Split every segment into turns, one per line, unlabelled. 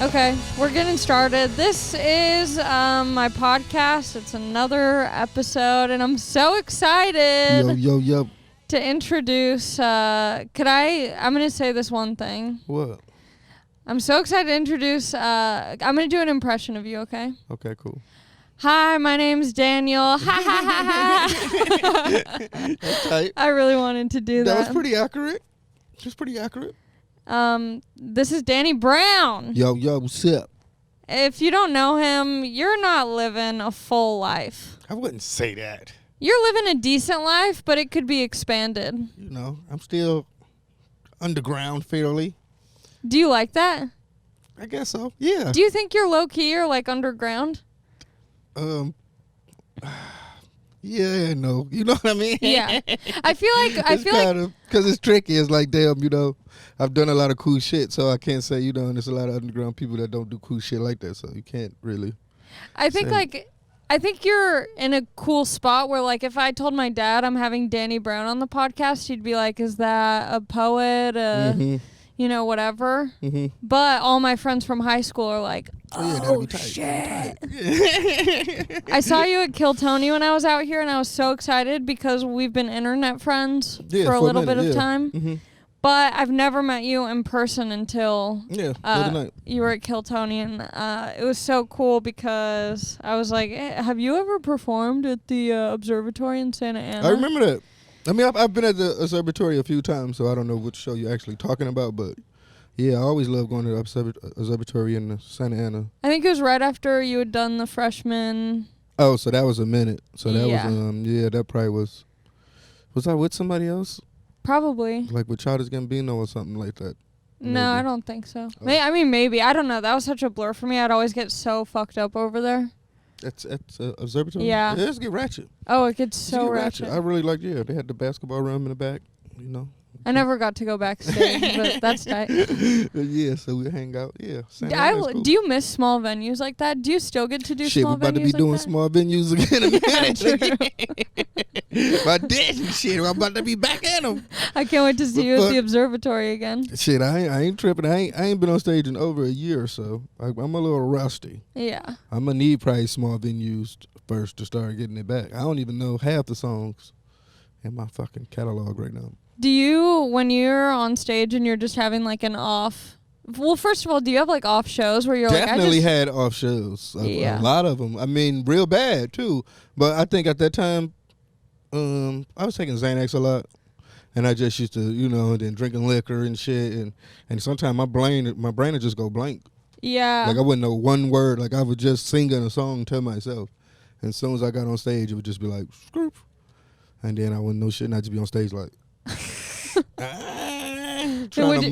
Okay, we're getting started. This is my podcast. It's another episode, and I'm so excited
Yo.
to introduce. I'm going to say this one thing.
What?
I'm so excited to introduce. I'm going to do an impression of you, okay?
Okay, cool.
Hi, my name's Daniel. Ha ha ha ha.
That's tight.
I really wanted to do that.
That was pretty accurate. Just pretty accurate.
This is Danny Brown.
Yo, what's up?
If you don't know him, you're not living a full life.
I wouldn't say that.
You're living a decent life, but it could be expanded.
You know, I'm still underground fairly.
Do you like that?
I guess so. Yeah.
Do you think you're low-key or like underground?
Yeah, no. You know what I mean?
Yeah. I feel like
because it's tricky. It's like, damn, you know, I've done a lot of cool shit, so I can't say, you know, and there's a lot of underground people that don't do cool shit like that, so you can't really.
I think you're in a cool spot where, like, if I told my dad I'm having Danny Brown on the podcast, he'd be like, is that a poet? You know, whatever. Mm-hmm. But all my friends from high school are like, oh shit. I saw you at Kill Tony when I was out here, and I was so excited because we've been internet friends for a little bit of time. Mm-hmm. But I've never met you in person until you were at Kill Tony, and it was so cool because I was like, hey, have you ever performed at the observatory in Santa Ana?
I remember that. I mean, I've been at the observatory a few times, so I don't know which show you're actually talking about, but yeah, I always love going to the observatory in Santa Ana.
I think it was right after you had done the freshman.
Oh, so that was a minute. So that was, that probably was. Was I with somebody else?
Probably.
Like with Childish Gambino or something like that?
No, I don't think so. Oh. Maybe. I don't know. That was such a blur for me. I'd always get so fucked up over there.
It's observatory?
Yeah.
Let's get ratchet.
Oh, it gets so ratchet.
I really liked they had the basketball room in the back, you know.
I never got to go backstage, but that's tight.
Yeah, so we hang out. Yeah.
Cool. Do you miss small venues like that? Do you still get to do small venues like that?
Shit, we're about to be doing small venues again in a minute. My Disney shit, I'm about to be back in them.
I can't wait to see you at the observatory again.
Shit, I ain't tripping. I ain't been on stage in over a year or so. I'm a little rusty.
Yeah.
I'm going to need probably small venues first to start getting it back. I don't even know half the songs in my fucking catalog right now.
Do you, when you're on stage and you're just having like an off, well, first of all, do you have like off shows where you're
Definitely had off shows. A lot of them. I mean, real bad too. But I think at that time, I was taking Xanax a lot. And I just used to, you know, then drinking liquor and shit. And sometimes my brain would just go blank.
Yeah.
Like I wouldn't know one word. Like I would just sing a song to myself. And as soon as I got on stage, it would just be like, scroop. And then I wouldn't know shit and I'd just be on stage like, trying to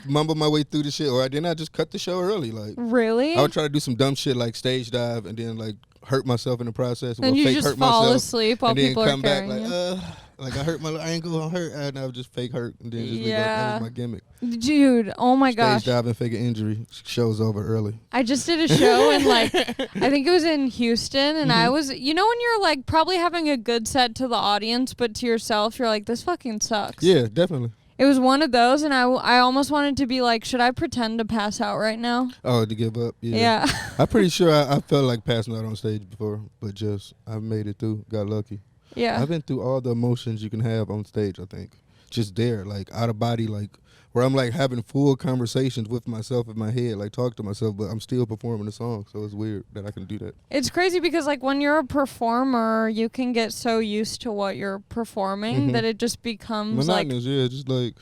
mumble my way through the shit, or then I just cut the show early. Like,
really?
I would try to do some dumb shit like stage dive, and then like hurt myself in the process.
And you just fall asleep while people are carrying you.
And then come back like I hurt my ankle, I hurt, and I would just fake hurt, and then just that was my gimmick.
Dude, oh my gosh.
Stage dive and fake an injury. Show's over early.
I just did a show and like I think it was in Houston, and I was, you know, when you're like probably having a good set to the audience, but to yourself you're like, this fucking sucks.
Yeah, definitely.
It was one of those, and I almost wanted to be like, should I pretend to pass out right now?
Oh, to give up?
Yeah.
I'm pretty sure I felt like passing out on stage before, but just I made it through. Got lucky.
Yeah.
I've been through all the emotions you can have on stage, I think. Just there, like out of body, like where I'm like having full conversations with myself in my head, like talk to myself, but I'm still performing the song, so it's weird that I can do that.
It's crazy because like when you're a performer, you can get so used to what you're performing that it just becomes
monotonous, just like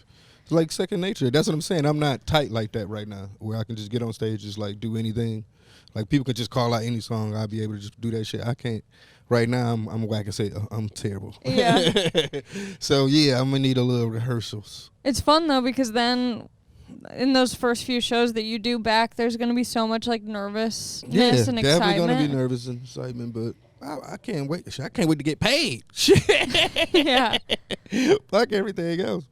it's like second nature. That's what I'm saying. I'm not tight like that right now, where I can just get on stage, just like do anything. Like people could just call out any song, I'll be able to just do that shit. I can't. Right now, I'm whack and say I'm terrible.
Yeah.
So yeah, I'm gonna need a little rehearsals.
It's fun though because then, in those first few shows that you do back, there's gonna be so much like nervousness and excitement. Yeah, definitely
gonna be nervous and excitement, but I can't wait. I can't wait to get paid.
Yeah.
Fuck everything else.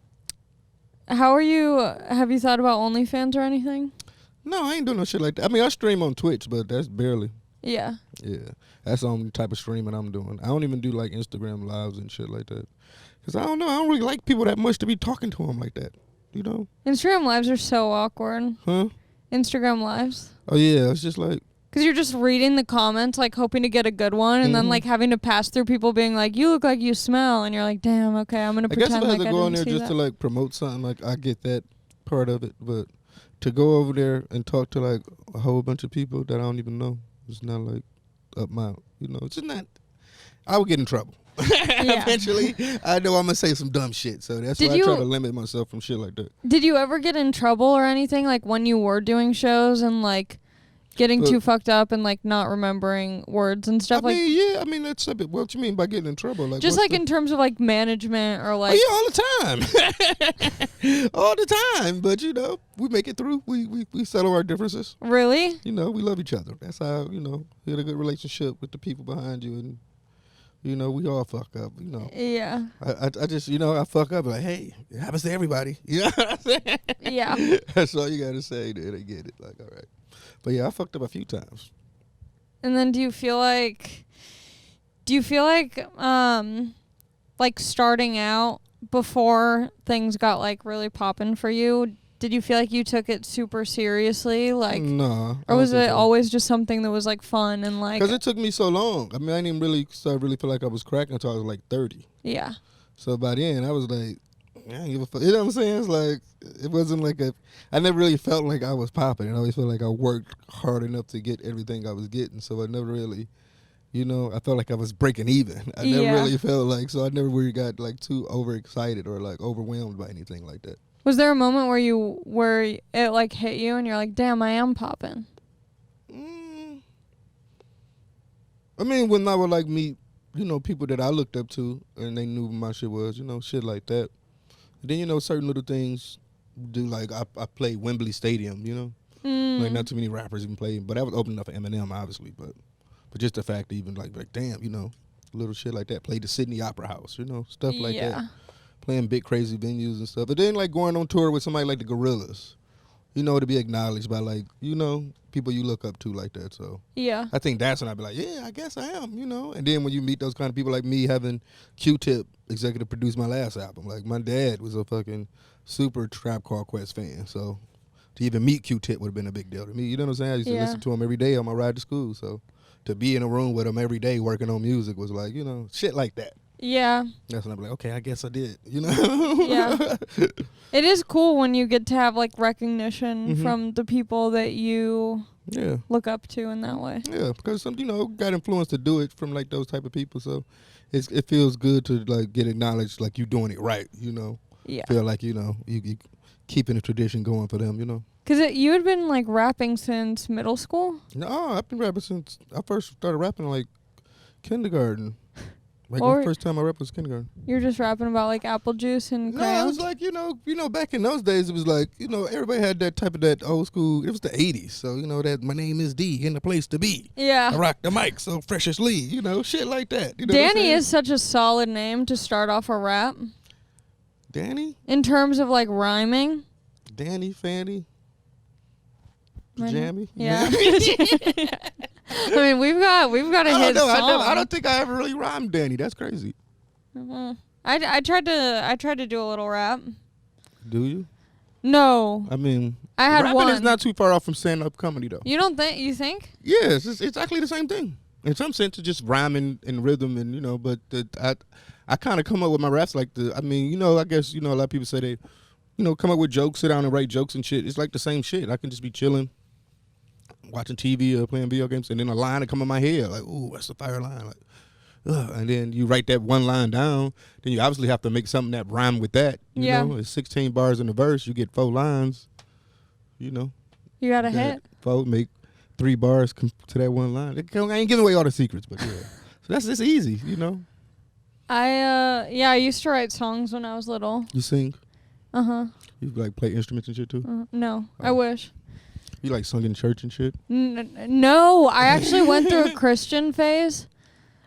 How are you? Have you thought about OnlyFans or anything?
No, I ain't doing no shit like that. I mean, I stream on Twitch, but that's barely.
Yeah.
Yeah. That's the only type of streaming I'm doing. I don't even do like Instagram lives and shit like that. Because I don't know. I don't really like people that much to be talking to them like that. You know?
Instagram lives are so awkward.
Huh?
Instagram Lives?
Oh, yeah. It's just like...
Because you're just reading the comments, like, hoping to get a good one, and then, like, having to pass through people being like, you look like you smell, and you're like, damn, okay, I'm going to pretend like I didn't see that. I guess if I had to go on there just to, like, promote something, like, I get that part of it, but to go over there and talk to, like, a whole bunch of people that I don't even know, it's not, like, up my, it's just not... I would get in trouble. Eventually, I know I'm going to say some dumb shit, so that's why I try to limit myself from shit like that. Did you ever get in trouble or anything, like, when you were doing shows and, like... Getting too fucked up and, like, not remembering words and stuff?
I mean, that's a bit... What you mean by getting in trouble? Like,
just, like, in terms of, like, management or, like...
Oh, yeah, all the time. All the time. But, we make it through. We settle our differences.
Really?
We love each other. That's how, you had a good relationship with the people behind you. And, we all fuck up,
Yeah.
I just, I fuck up. Like, hey, it happens to everybody. You know what I'm saying?
Yeah.
That's all you got to say. They get it. Like, all right. But yeah, I fucked up a few times.
And then do you feel like like starting out before things got like really popping for you, did you feel like you took it super seriously? Like,
no.
Or was it always just something that was like fun and like...
Because it took me so long. I mean, I didn't even really feel like I was cracking until I was like 30.
Yeah.
So by then, I was like, I don't give a fuck. You know what I'm saying? It's like, it wasn't like I never really felt like I was popping. I always felt like I worked hard enough to get everything I was getting. So I never really, I felt like I was breaking even. I never really felt like, so I never really got like too overexcited or like overwhelmed by anything like that.
Was there a moment where it like hit you and you're like, damn, I am popping?
I mean, when I would like meet, people that I looked up to and they knew what my shit was, shit like that. Then, certain little things do, like, I played Wembley Stadium, Like, not too many rappers even played, but that was opening up for Eminem, obviously, but just the fact that even, like damn, little shit like that. Played the Sydney Opera House, stuff like that. Playing big, crazy venues and stuff. But then, like, going on tour with somebody like the Gorillaz, to be acknowledged by, like, people you look up to like that, so.
Yeah.
I think that's when I'd be like, yeah, I guess I am, And then when you meet those kind of people like me having Q-Tip executive produce my last album. Like, my dad was a fucking super Tribe Called Quest fan, so to even meet Q-Tip would have been a big deal to me. You know what I'm saying? I used to listen to him every day on my ride to school, so to be in a room with him every day working on music was like, shit like that.
Yeah.
That's when I'm like, okay, I guess I did,
Yeah. It is cool when you get to have, like, recognition from the people that you look up to in that way.
Yeah, because some, got influence to do it from, like, those type of people, so it feels good to, like, get acknowledged, like, you doing it right,
Yeah.
Feel like, you keeping the tradition going for them,
Because you had been, like, rapping since middle school?
No, I've been rapping since I first started rapping, like, kindergarten. Like, the first time I rapped was kindergarten.
You're just rapping about, like, apple juice and crayons?
No, it was like, back in those days, it was like, everybody had that old school, it was the 80s. So, that my name is D, in the place to be.
Yeah.
I rock the mic, so fresh as Lee, shit like that.
Danny is such a solid name to start off a rap.
Danny?
In terms of, like, rhyming.
Danny, Fanny, Jammy?
Yeah. I mean, we've got a hit song.
I don't think I ever really rhymed Danny. That's crazy.
I tried to do a little rap.
Do you?
No.
I mean,
I had
rapping
one.
is not too far off from stand-up comedy, though.
You don't think? You think?
Yes, it's exactly the same thing. In some sense, it's just rhyming and rhythm, and but I kind of come up with my raps like I guess a lot of people say they, come up with jokes, sit down and write jokes and shit. It's like the same shit. I can just be chilling, watching TV or playing video games, and then a line will come in my head like, ooh, that's a fire line, like, and then you write that one line down. Then you obviously have to make something that rhyme with that. You know, it's 16 bars in the verse. You get 4 lines. You
got a hit.
4 make 3 bars to that one line. I ain't giving away all the secrets, but yeah. So that's just easy,
I used to write songs when I was little.
You sing?
Uh-huh.
You like play instruments and shit too?
No, I wish.
You like sung in church and shit?
No, I actually went through a Christian phase.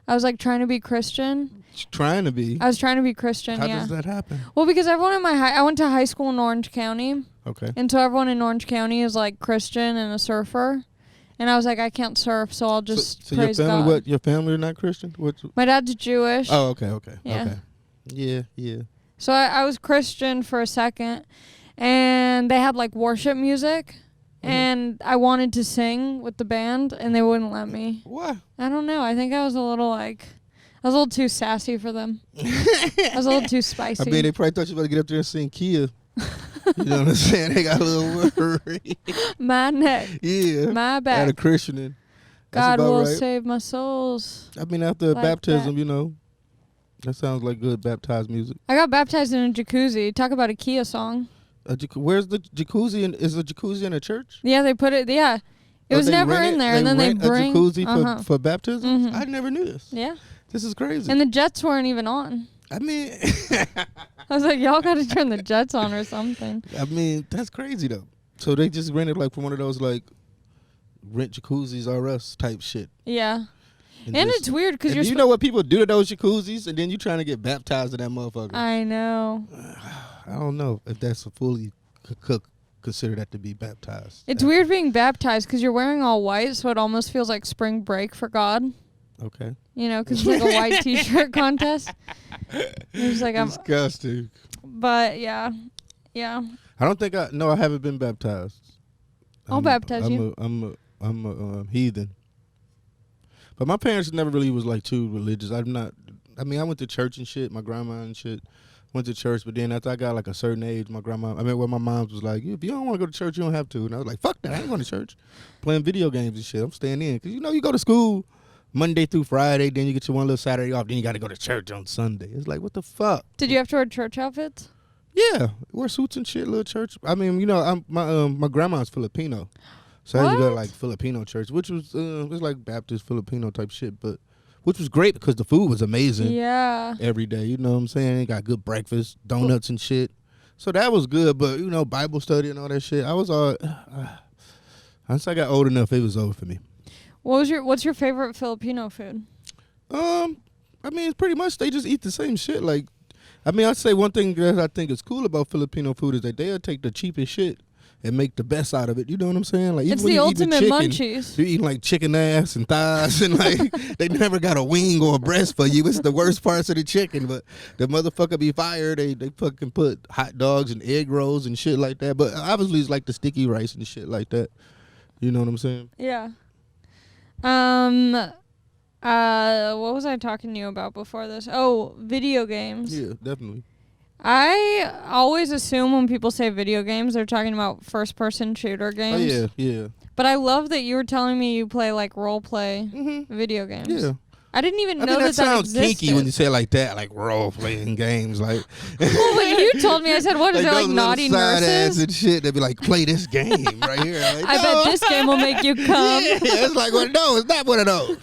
I was like trying to be Christian.
Trying to be?
I was trying to be Christian,
How does that happen?
Well, because everyone in I went to high school in Orange County.
Okay.
And so everyone in Orange County is like Christian and a surfer. And I was like, I can't surf, so I'll just praise
your family,
God.
What, your family are not Christian?
My dad's Jewish.
Oh, okay.
Yeah.
Okay. Yeah.
So I was Christian for a second, and they had like worship music, and I wanted to sing with the band, and they wouldn't let me.
Why?
I don't know. I think I was a little too sassy for them. I was a little too spicy.
I mean, they probably thought you were going to get up there and sing Kia. You know what I'm saying? They got a little worried.
My neck.
Yeah.
My back.
At a christening.
God will save my souls.
I mean, after
like
baptism, you know, that sounds like good baptized music.
I got baptized in a jacuzzi. Talk about a Kia song.
Where's the jacuzzi? Is the jacuzzi in a church?
Yeah, they put it. Yeah, it was never in there, and then they bring
a jacuzzi for baptism. I never knew this.
Yeah,
this is crazy.
And the jets weren't even on.
I mean,
I was like, y'all got to turn the jets on or something.
I mean, that's crazy though. So they just rented like from one of those like rent jacuzzis R Us type shit.
Yeah. And it's weird because
you know what people do to those jacuzzis, and then you trying to get baptized in that motherfucker.
I know.
I don't know if that's fully consider that to be baptized.
It's weird being baptized because you're wearing all white, so it almost feels like spring break for God.
Okay.
You know, because it's like a white T-shirt contest. It's like
disgusting.
But yeah.
I don't think I haven't been baptized.
I'll baptize you.
I'm a heathen. But my parents never really was like too religious. I went to church and shit. My grandma and shit went to church. But then after I got like a certain age, my mom was like, if you don't want to go to church, you don't have to. And I was like, fuck that. I ain't going to church. Playing video games and shit. I'm staying in. Because you go to school Monday through Friday. Then you get your one little Saturday off. Then you got to go to church on Sunday. It's like, what the fuck?
Did you have to wear church outfits?
Yeah. Wear suits and shit, little church. I mean, my grandma's Filipino. So I had to go to like Filipino church, which was it was like Baptist Filipino type shit, but which was great because the food was amazing. Yeah. Every day, you know what I'm saying? They got good breakfast, donuts and shit. So that was good, but Bible study and all that shit. I was all once I got old enough, it was over for me.
What's your favorite Filipino food?
I mean, it's pretty much they just eat the same shit. Like, I mean, I'd say one thing that I think is cool about Filipino food is that they'll take the cheapest shit and make the best out of it. You know what I'm saying? Like,
it's the ultimate munchies.
You're eating like chicken ass and thighs and like they never got a wing or a breast for you. It's the worst parts of the chicken, but the motherfucker be fired. They fucking put hot dogs and egg rolls and shit like that. But obviously it's like the sticky rice and shit like that. You know what I'm saying?
Yeah. What was I talking to you about before this? Oh, video games.
Yeah, definitely.
I always assume when people say video games, they're talking about first-person shooter games.
Oh, yeah.
But I love that you were telling me you play, like, role-play video games.
Yeah.
I didn't even know that
sounds
existed.
Kinky when you say it like that, like role-playing games. Like,
well, when you told me, I said, what is it, like naughty nurses?
And shit, they'd be like, play this game right here. Like,
I bet this game will make you come.
Yeah, it's like one of those. It's not one of those.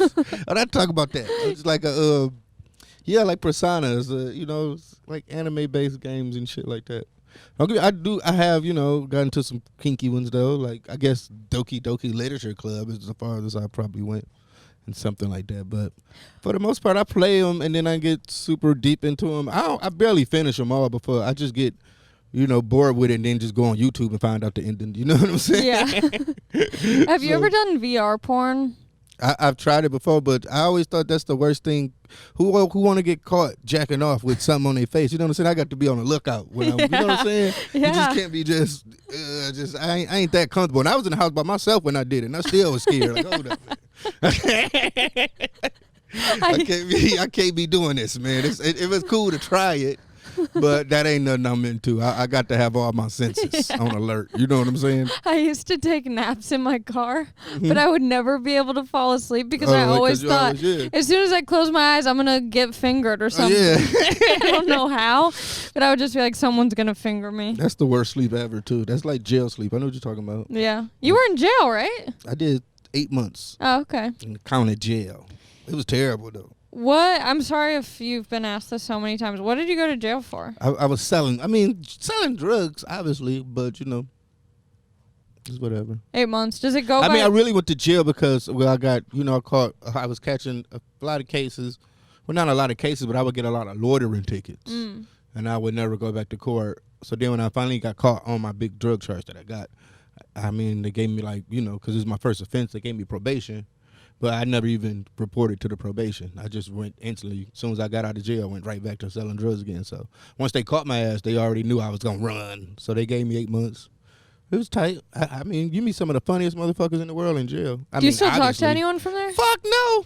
I'm not talking about that. It's like like Personas, like anime-based games and shit like that. I have, gotten to some kinky ones, though. Like, I guess Doki Doki Literature Club is as far as I probably went and something like that. But for the most part, I play them, and then I get super deep into them. I barely finish them all before I just get, bored with it and then just go on YouTube and find out the ending. You know what I'm saying?
Yeah. Have you ever done VR porn?
I've tried it before, but I always thought that's the worst thing. Who want to get caught jacking off with something on their face? You know what I'm saying? I got to be on the lookout. You know what I'm saying?
Yeah. You
just can't be just I ain't that comfortable. And I was in the house by myself when I did it, and I still was scared. Like, hold up, man. I can't be doing this, man. It was cool to try it, but that ain't nothing I'm into. I got to have all my senses on alert. You know what I'm saying?
I used to take naps in my car, but I would never be able to fall asleep because I always thought as soon as I close my eyes, I'm going to get fingered or something. I don't know how, but I would just be like, someone's going to finger me.
That's the worst sleep ever, too. That's like jail sleep. I know what you're talking about.
Yeah. You were in jail, right?
I did 8 months.
Oh, okay.
In the county jail. It was terrible, though.
What? I'm sorry if you've been asked this so many times. What did you go to jail for?
I was selling drugs, obviously, but, it's whatever.
8 months. Does it go
I mean, I really went to jail because, I got, I was catching a lot of cases. Well, not a lot of cases, but I would get a lot of loitering tickets. And I would never go back to court. So then when I finally got caught on my big drug charge that I got, I mean, they gave me because it was my first offense, they gave me probation. But I never even reported to the probation. I just went instantly. As soon as I got out of jail, I went right back to selling drugs again. So once they caught my ass, they already knew I was going to run. So they gave me 8 months. It was tight. I mean, you meet some of the funniest motherfuckers in the world in jail.
Do you still talk to anyone from there?
Fuck no.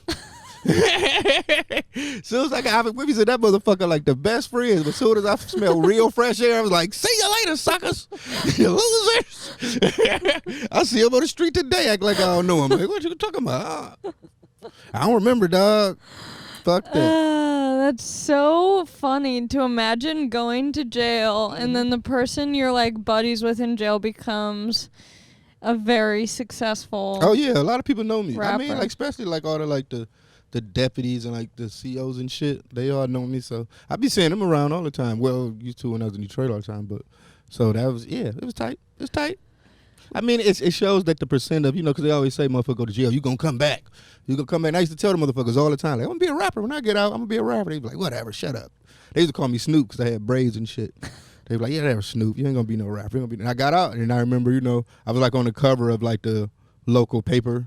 So it's like we said that motherfucker like the best friends. But as soon as I smell real fresh air, I was like, "See you later, suckers, you losers." I see him on the street today, act like I don't know him. Like, what you talking about? I don't remember, dog. Fuck that.
That's so funny to imagine going to jail and then the person you're like buddies with in jail becomes a very successful.
Oh yeah, a lot of people know me.
Rapper.
I mean, like especially like all the like the deputies and like the COs and shit. They all know me, so I be seeing them around all the time. Well, used to when I was in Detroit all the time, but so that was it was tight. It was tight. I mean, it shows that the percent of, because they always say, motherfucker, go to jail, you gonna come back. You gonna come back. And I used to tell the motherfuckers all the time, like, I'm gonna be a rapper. When I get out, I'm gonna be a rapper. They be like, whatever, shut up. They used to call me Snoop because I had braids and shit. They be like, yeah, that was Snoop. You ain't gonna be no rapper. And I got out, and I remember, I was like on the cover of like the local paper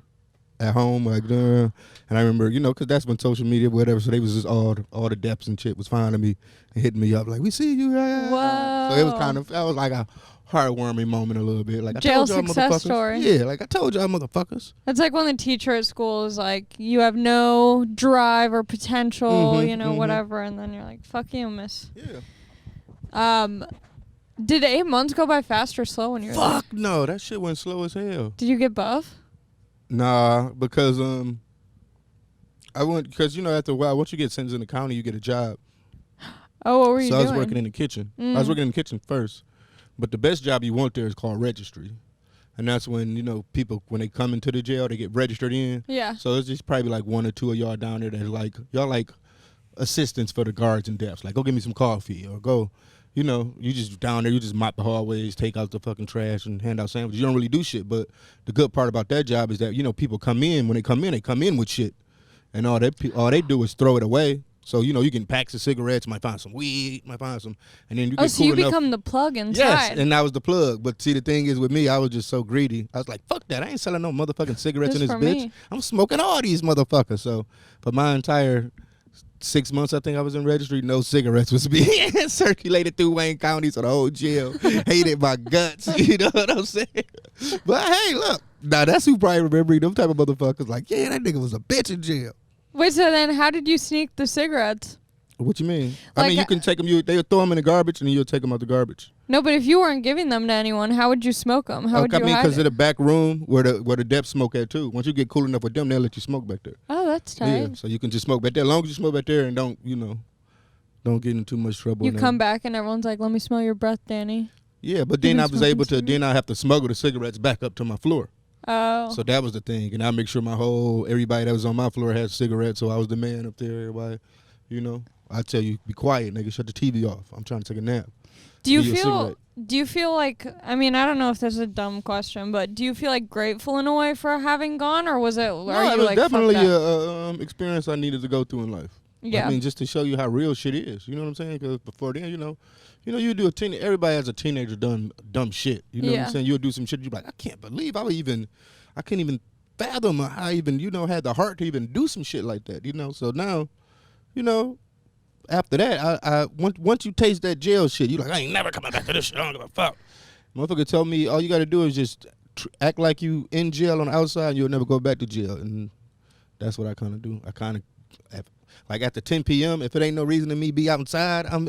at home, like, and I remember, because that's when social media, whatever, so they was just all the deps and shit was finding me and hitting me up, like, we see you.
Whoa.
So it was that was like a heartwarming moment a little bit. Like, I
jail
told y'all
success story.
Yeah, like I told y'all motherfuckers.
It's like when the teacher at school is like, you have no drive or potential, whatever, and then you're like, fuck you, miss.
Yeah.
Did 8 months go by fast or slow when you were there?
Fuck no, that shit went slow as hell.
Did you get buff?
Nah, because I went after a while, once you get sentenced in the county, you get a job.
Oh, what were you doing?
So I was working in the kitchen. I was working in the kitchen first. But the best job you want there is called registry. And that's when, people, when they come into the jail, they get registered in.
Yeah.
So it's just probably like one or two of y'all down there that like, y'all like assistants for the guards and deps. Like, go get me some coffee or go, you just down there, you just mop the hallways, take out the fucking trash and hand out sandwiches. You don't really do shit. But the good part about that job is that, people come in. When they come in with shit. And all they do is throw it away. So, you can pack some cigarettes, might find some weed, might find some, and then you get
so you become the plug inside.
Yes, and that was the plug. But see, the thing is with me, I was just so greedy. I was like, fuck that. I ain't selling no motherfucking cigarettes in this bitch.
Me.
I'm smoking all these motherfuckers. So for my entire 6 months, I think I was in registry, no cigarettes was being circulated through Wayne County, so the whole jail hated my guts. You know what I'm saying? But hey, look, now that's who probably remembering them type of motherfuckers. Like, yeah, that nigga was a bitch in jail.
Wait, so then how did you sneak the cigarettes?
What you mean? I mean, you can take them. They'll throw them in the garbage, and then you'll take them out the garbage.
No, but if you weren't giving them to anyone, how would you smoke them? How would you hide it?
Because of the back room where the depths smoke at too. Once you get cool enough with them, they'll let you smoke back there.
Oh, that's tight.
Yeah, so you can just smoke back there. As long as you smoke back there and don't get in too much trouble.
You come back and everyone's like, "Let me smell your breath, Danny."
Yeah, but then I was able to. Then I have to smuggle the cigarettes back up to my floor.
Oh.
So that was the thing, and I make sure everybody that was on my floor had cigarettes. So I was the man up there. Everybody, I tell you, be quiet, nigga. Shut the TV off. I'm trying to take a nap.
Do you feel like, I mean, I don't know if this is a dumb question, but do you feel like grateful in a way for having gone, or was it?
No, it was definitely an experience I needed to go through in life.
Yeah.
I mean, just to show you how real shit is. You know what I'm saying? Because before then, you do everybody as a teenager done dumb shit. You know what I'm saying? You'll do some shit. You're like, I can't believe I can't even fathom how I even, had the heart to even do some shit like that. So now, after that, I once you taste that jail shit, you're like, I ain't never coming back to this shit. I don't give a fuck. Motherfucker told me all you got to do is just act like you in jail on the outside, and you'll never go back to jail. And that's what I kind of do. I kind of, like after 10 p.m., if it ain't no reason to me be outside, I'm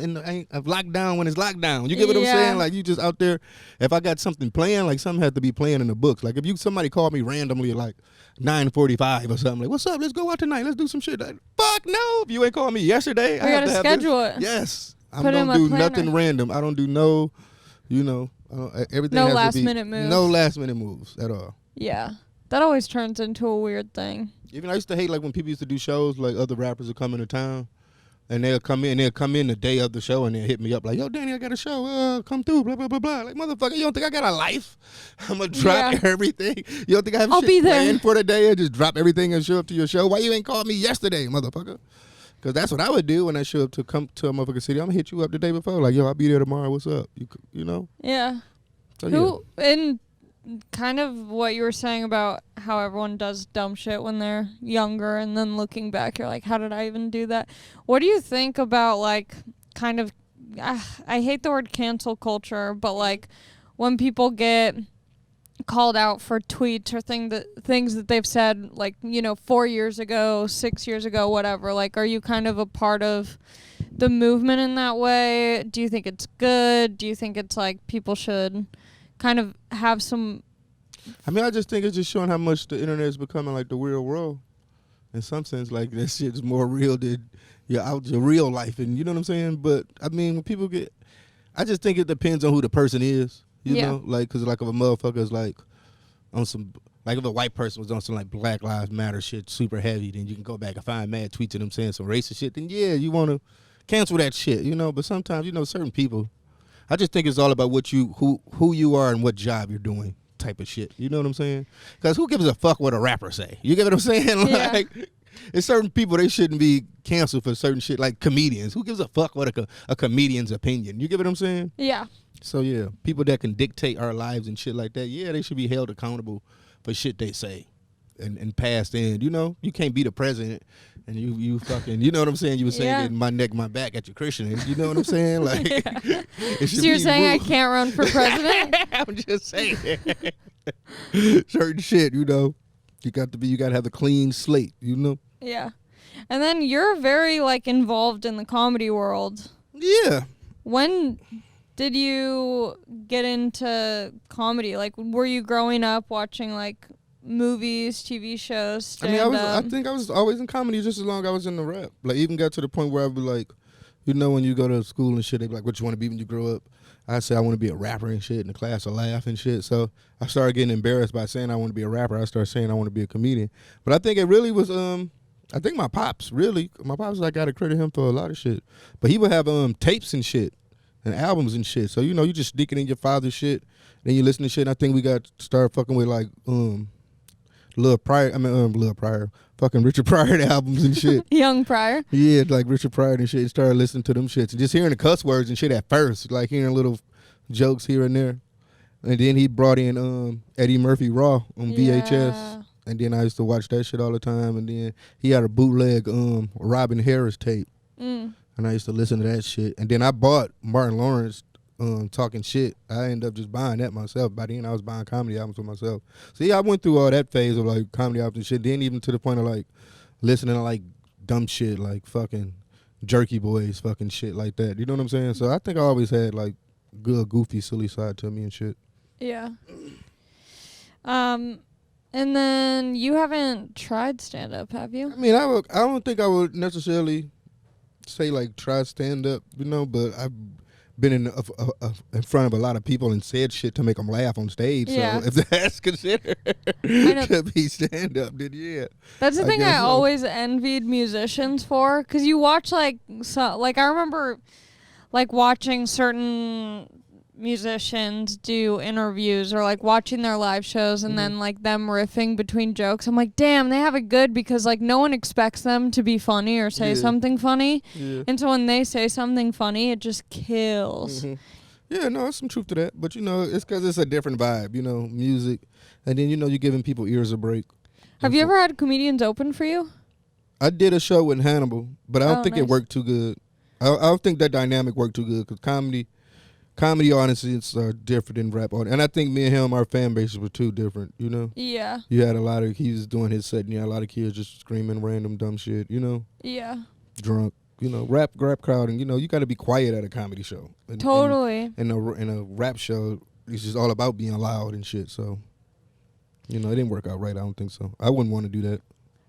locked down when it's locked down. You get what I'm saying? Like, you just out there. If I got something playing, like something had to be playing in the books. Like if somebody called me randomly at like 9:45 or something, like, what's up? Let's go out tonight. Let's do some shit. Like, fuck no. If you ain't called me yesterday,
I gotta schedule it.
Yes. I don't do nothing random. I don't do no, everything
no
has
last
to be,
minute moves.
No last minute moves at all.
Yeah. That always turns into a weird thing.
Even I used to hate like when people used to do shows, like other rappers would come into town, and they'll come in the day of the show and they'll hit me up like, yo, Danny, I got a show, come through, blah, blah, blah, blah. Like, motherfucker, you don't think I got a life? I'm going to drop everything. You don't think I have shit planned for the day and just drop everything and show up to your show? Why you ain't called me yesterday, motherfucker? Because that's what I would do when I show up to come to a motherfucking city. I'm going to hit you up the day before. Like, yo, I'll be there tomorrow. What's up? You know?
Yeah.
So,
and kind of what you were saying about how everyone does dumb shit when they're younger, and then looking back, you're like, how did I even do that? What do you think about, like, kind of, I hate the word cancel culture, but, like, when people get called out for tweets or things that they've said, like, 4 years ago, 6 years ago, whatever? Like, are you kind of a part of the movement in that way? Do you think it's good? Do you think it's like people should kind of have some...
I mean, I just think it's just showing how much the internet is becoming like the real world. In some sense, like, that shit is more real than your real life. And you know what I'm saying? But, I mean, when people get... I just think it depends on who the person is. You know? Like, because, like, if a motherfucker's, like, on some... Like, if a white person was on some, like, Black Lives Matter shit super heavy, then you can go back and find mad tweets of them saying some racist shit. Then, yeah, you want to cancel that shit, you know? But sometimes, certain people... I just think it's all about what who you are and what job you're doing type of shit. You know what I'm saying? Because who gives a fuck what a rapper say? You get what I'm saying?
Yeah.
Like, it's certain people, they shouldn't be canceled for certain shit, like comedians. Who gives a fuck what a comedian's opinion? You get what I'm saying?
Yeah.
So, yeah, people that can dictate our lives and shit like that, yeah, they should be held accountable for shit they say and passed in. You know, you can't be the president and you fucking, you know what I'm saying? You were saying getting my neck, my back at your Christian. You know what I'm saying? Like,
so you're saying I can't run for president?
I'm just saying. Certain shit, you know. You got to have a clean slate, you know?
Yeah. And then you're very, like, involved in the comedy world.
Yeah.
When did you get into comedy? Like, were you growing up watching, like, movies, TV shows, stand-up?
I think I was always in comedy just as long as I was in the rap. Like, even got to the point where I'd be like, you know, when you go to school and shit, they be like, what you want to be when you grow up? I said I want to be a rapper and shit, and the class will laugh and shit. So I started getting embarrassed by saying I want to be a rapper. I started saying I want to be a comedian. But I think it really was, I think my pops, I got to credit him for a lot of shit. But he would have tapes and shit and albums and shit. So, you know, you just sneak it in your father's shit, then you listen to shit. And I think we got started fucking with, like, Richard Pryor albums and shit.
Young Pryor?
Yeah, like Richard Pryor and shit. Started listening to them shits. And just hearing the cuss words and shit at first. Like hearing little jokes here and there. And then he brought in Eddie Murphy Raw on VHS. And then I used to watch that shit all the time. And then he had a bootleg Robin Harris tape. And I used to listen to that shit. And then I bought Martin Lawrence Talking Shit. I ended up just buying that myself. By then I was buying comedy albums for myself. So yeah, I went through all that phase of like comedy albums and shit. Then even to the point of like listening to like dumb shit like fucking Jerky Boys fucking shit like that. You know what I'm saying? So I think I always had like good goofy silly side to me and shit.
Yeah. And then you haven't tried stand up, have you?
I mean, I don't think I would necessarily say like try stand up, you know, but I've been in front of a lot of people and said shit to make them laugh on stage. Yeah. So if that's considered to be stand up, then yeah.
That's the thing I always envied musicians for, because you watch like I remember like watching certain musicians do interviews or like watching their live shows and then like them riffing between jokes. I'm like, damn, they have it good, because like no one expects them to be funny or say something funny. Yeah. And so when they say something funny, it just kills.
Yeah, no, there's some truth to that. But you know, it's because it's a different vibe, you know, music. And then, you know, you're giving people ears a break.
Have you ever had comedians open for you?
I did a show with Hannibal, but I don't think it worked too good. I don't think that dynamic worked too good, because comedy audiences are different than rap audiences. And I think me and him, our fan bases were too different, you know?
Yeah.
You had he was doing his set, and you had a lot of kids just screaming random dumb shit, you know?
Yeah.
Drunk, you know, rap crowd, and, you know, you got to be quiet at a comedy show.
Totally.
In a rap show, it's just all about being loud and shit, so, you know, it didn't work out right. I don't think so. I wouldn't want to do that.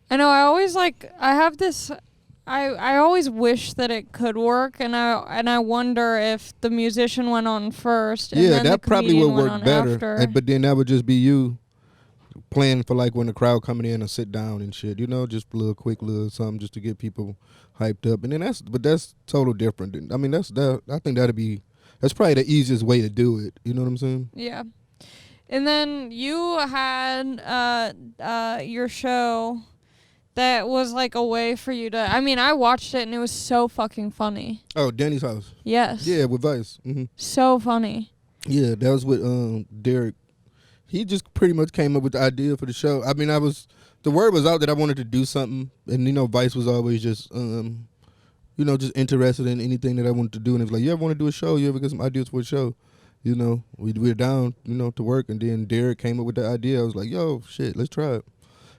I know, I always have this... I always wish that it could work, and I wonder if the musician went on first. And then that probably would work better.
But then that would just be you playing for like when the crowd coming in and sit down and shit. You know, just a little quick little something just to get people hyped up. And then that's total different. I mean, I think that's probably the easiest way to do it. You know what I'm saying?
Yeah. And then you had your show. That was like a way for you to... I mean, I watched it and it was so fucking funny.
Oh, Danny's House.
Yes.
Yeah, with Vice.
So funny.
Yeah, that was with Derek. He just pretty much came up with the idea for the show. I mean, the word was out that I wanted to do something, and you know, Vice was always just you know, just interested in anything that I wanted to do, and it was like, you ever want to do a show? You ever get some ideas for a show? you know, we were down, you know, to work, and then Derek came up with the idea. I was like, yo, shit, let's try it.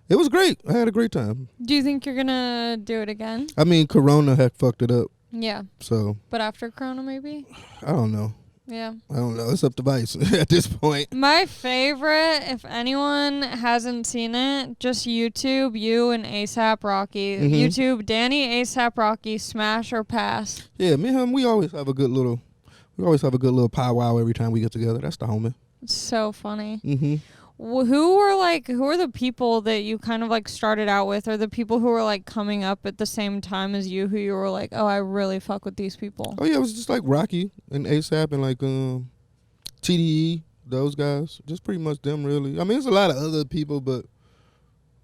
It was great. I had a great time.
Do you think you're gonna do it again?
I mean, Corona had fucked it up.
Yeah.
So.
But after Corona, maybe?
I don't know.
Yeah.
I don't know. It's up to Vice at this point.
My favorite, if anyone hasn't seen it, just YouTube you and ASAP Rocky.
Mm-hmm.
YouTube Danny ASAP Rocky smash or pass.
Yeah, me and him, we always have a good little powwow every time we get together. That's the homie.
It's so funny.
Mm-hmm.
Who are the people that you kind of like started out with, or the people who were like coming up at the same time as you, who you were like, oh, I really fuck with these people?
Oh yeah, it was just like Rocky and ASAP and like TDE, those guys. Just pretty much them, really. I mean, there's a lot of other people, but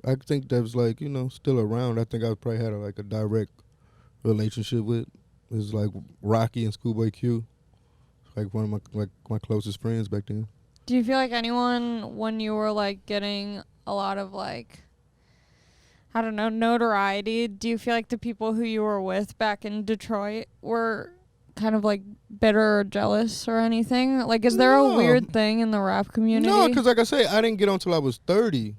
I think that was like, you know, still around. I think I probably had a direct relationship with. It was like Rocky and Schoolboy Q, like one of my closest friends back then.
Do you feel like anyone, when you were like getting a lot of like, I don't know, notoriety, do you feel like the people who you were with back in Detroit were kind of like bitter or jealous or anything? Like, is there a weird thing in the rap community?
No, because like I say, I didn't get on until I was 30.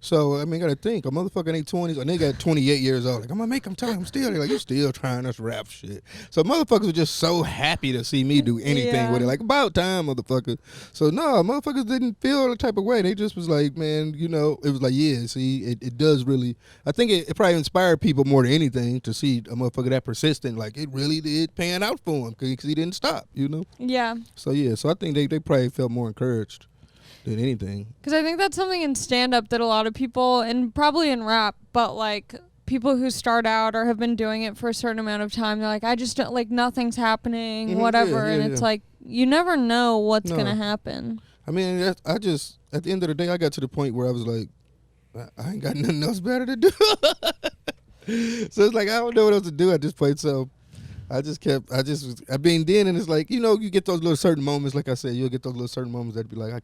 So, I mean, got to think. A motherfucker ain't 20s, and they got 28 years old. Like, I'm going to make them tell him still. They're like, you still trying this rap shit. So, motherfuckers were just so happy to see me do anything with it. Like, about time, motherfucker. So, no, motherfuckers didn't feel the type of way. They just was like, man, you know, it was like, yeah, see, it does really. I think it probably inspired people more than anything to see a motherfucker that persistent. Like, it really did pan out for him because he didn't stop, you know?
Yeah.
So, yeah, so I think they probably felt more encouraged than anything.
Because I think that's something in stand-up that a lot of people, and probably in rap, but like people who start out or have been doing it for a certain amount of time, they're like, I just don't, like, nothing's happening, whatever. And it's like, you never know what's going to happen.
I mean, I just, at the end of the day, I got to the point where I was like, I ain't got nothing else better to do. So it's like, I don't know what else to do at this point. So I mean, then, and it's like, you know, you get those little certain moments, like I said, you'll get those little certain moments that be like, I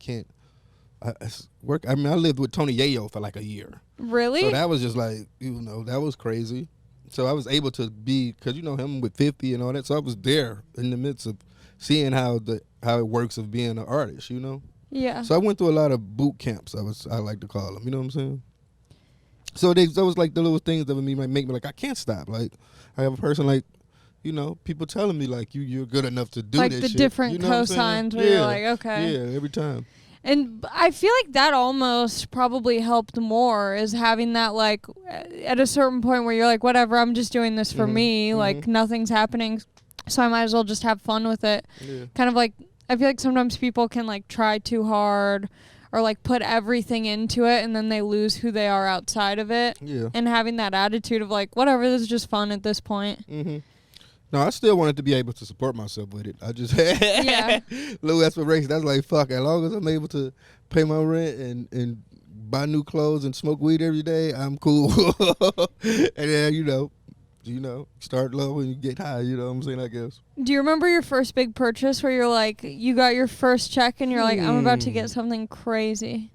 mean, I lived with Tony Yayo for like a year.
Really?
So that was just like, you know, that was crazy. So I was able to be, because you know him with 50 and all that, so I was there in the midst of seeing how it works of being an artist, you know?
Yeah.
So I went through a lot of boot camps, I like to call them, you know what I'm saying? So that was like the little things that would make me like, I can't stop. Like, I have a person like, you know, people telling me like, you're good enough to do
like
this
the
shit.
different
You know
cosigns where you're like, okay.
Yeah, every time.
And I feel like that almost probably helped more, is having that, like, at a certain point where you're like, whatever, I'm just doing this for me. Like, nothing's happening, so I might as well just have fun with it. Yeah. Kind of like, I feel like sometimes people can, like, try too hard or, like, put everything into it, and then they lose who they are outside of it. Yeah. And having that attitude of, like, whatever, this is just fun at this point. Mm-hmm.
No, I still wanted to be able to support myself with it. I just had low aspirations. That's like, fuck, as long as I'm able to pay my rent and buy new clothes and smoke weed every day, I'm cool. And then, you know, start low and you get high, you know what I'm saying, I guess.
Do you remember your first big purchase where you're like, you got your first check and you're like, I'm about to get something crazy?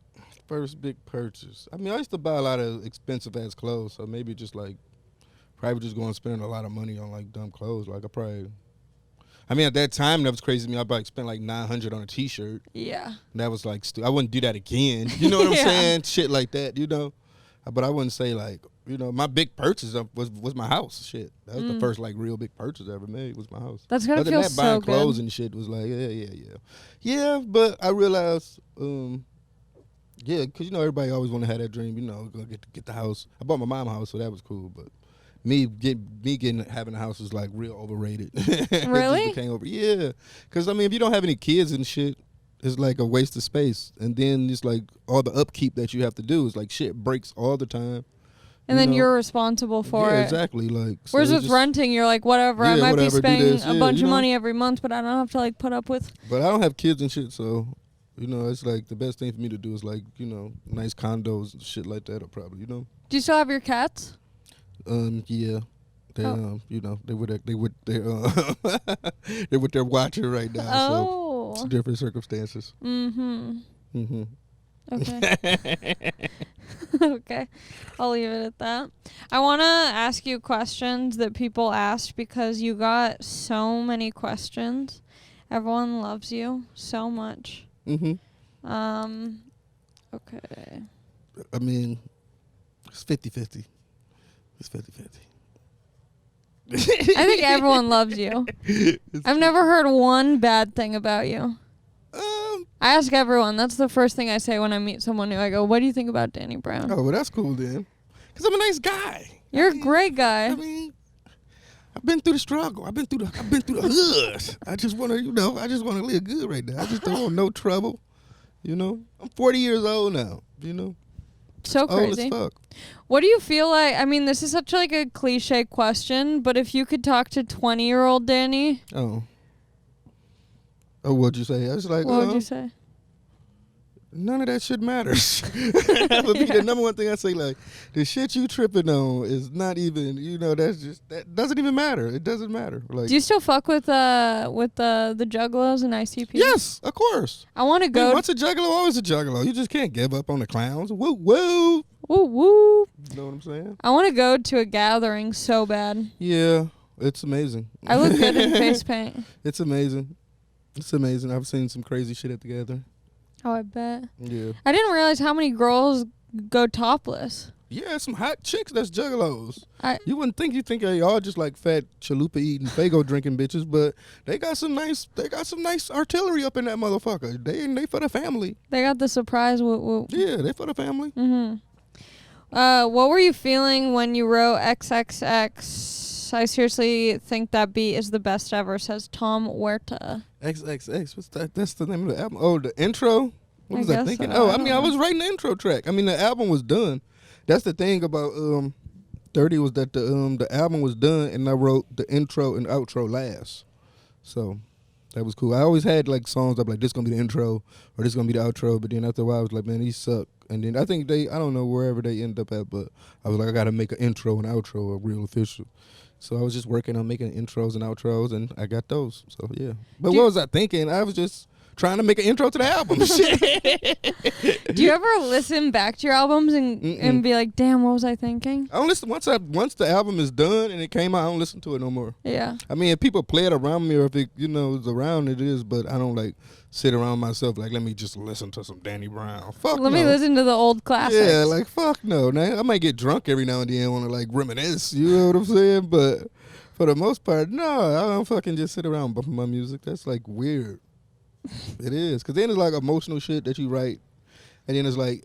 First big purchase. I mean, I used to buy a lot of expensive-ass clothes, so maybe just like, probably just going to spend a lot of money on like dumb clothes. Like I mean, at that time, that was crazy to me. I probably spent like $900 on a T-shirt. Yeah. And that was like, I wouldn't do that again. You know what I'm saying? Shit like that, you know. But I wouldn't say like, you know, my big purchase was my house. Shit, that was the first like real big purchase I ever made was my house.
That's gonna feel so
buying
good.
Clothes and shit was like, yeah. But I realized, because you know everybody always want to have that dream. You know, go get the house. I bought my mom a house, so that was cool. But having a house is like real overrated.
Really?
Yeah, because I mean, if you don't have any kids and shit, it's like a waste of space. And then it's like all the upkeep that you have to do is like shit breaks all the time.
And then you're responsible for it.
Yeah, exactly. Like,
whereas with renting, you're like, whatever. I might be spending a bunch of money every month, but I don't have to like put up with.
But I don't have kids and shit, so you know, it's like the best thing for me to do is like, you know, nice condos and shit like that, or probably, you know.
Do you still have your cats?
Yeah. They you know, they're with their watcher right now.
Oh.
So it's different circumstances.
Okay. Okay. I'll leave it at that. I want to ask you questions that people asked because you got so many questions. Everyone loves you so much.
Mm-hmm.
Okay.
I mean, it's 50-50. It's 50-50.
I think everyone loves you. I've never heard one bad thing about you. I ask everyone. That's the first thing I say when I meet someone new. I go, "What do you think about Danny Brown?"
Oh, well, that's cool then. Because I'm a nice guy.
You're a great guy.
I mean, I've been through the struggle. I've been through the hood. I just want to, live good right now. I just don't want no trouble. I'm 40 years old now.
So crazy.
Old as fuck.
What do you feel like? I mean, this is such like a cliche question, but if you could talk to 20-year-old Danny.
Oh, what'd you say? I was like,
what would you say?
None of that shit matters. That would be the number one thing I say. Like, the shit you tripping on is not even, that doesn't even matter. It doesn't matter. Like,
do you still fuck with the juggalos and ICP?
Yes, of course.
I want to go.
Once a juggalo, always a juggalo. You just can't give up on the clowns. Woo woo.
Woo woo.
You know what I'm saying?
I want to go to a gathering so bad.
Yeah, it's amazing.
I look good in face paint.
It's amazing. It's amazing. I've seen some crazy shit at the gathering.
Oh, I bet.
Yeah.
I didn't realize how many girls go topless.
Yeah, some hot chicks that's juggalos. You wouldn't think. You think they all just like fat chalupa eating, Fago drinking bitches, but they got some nice artillery up in that motherfucker. They for the family.
They got the surprise.
Yeah, they for the family.
Mm-hmm. What were you feeling when you wrote XXX? I seriously think that beat is the best ever, says Tom Huerta.
XXX, what's that? That's the name of the album. Oh, the intro? What was I thinking?
So.
I was writing the intro track. I mean, the album was done. That's the thing about 30 was that the album was done and I wrote the intro and outro last. So that was cool. I always had like songs up like this gonna be the intro or this gonna be the outro, but then after a while I was like, man, these suck. And then I think I don't know wherever they end up at, but I was like, I gotta make an intro and outro, a real official. So I was just working on making intros and outros, and I got those. So, yeah. But what was I thinking? I was just trying to make an intro to the album.
Do you ever listen back to your albums and be like, damn, what was I thinking?
I don't listen. Once the album is done and it came out, I don't listen to it no more.
Yeah.
I mean, if people play it around me or if it, is around, it is, but I don't, like, sit around myself like, let me just listen to some Danny Brown. Fuck
Let me listen to the old classics.
Yeah, like, fuck no. Now, I might get drunk every now and then and want to, like, reminisce. You know what I'm saying? But for the most part, no, I don't fucking just sit around bumping my music. That's, like, weird. It is. Because then it's, like, emotional shit that you write. And then it's, like,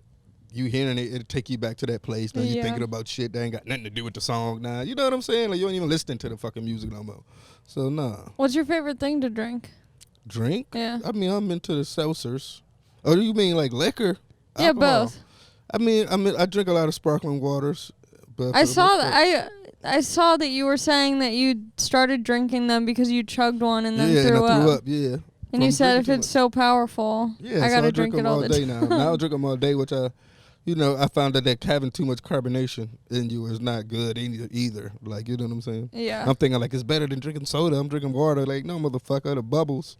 you hearing it, it'll take you back to that place. Now you're thinking about shit that ain't got nothing to do with the song now. You know what I'm saying? Like, you ain't even listening to the fucking music no more. So, nah.
What's your favorite thing to drink?
Drink?
Yeah.
I mean, I'm into the seltzers. Oh, you mean like liquor?
Yeah,
alcohol?
both.
I mean, I drink a lot of sparkling waters. But
I saw that you were saying that you started drinking them because you chugged one and then threw up.
Yeah.
And you said if it's so powerful, I gotta drink it all the time.
Now I drink them all day, which I found that having too much carbonation in you is not good either. Like, you know what I'm saying?
Yeah.
I'm thinking, like, it's better than drinking soda. I'm drinking water. Like, no, motherfucker, the bubbles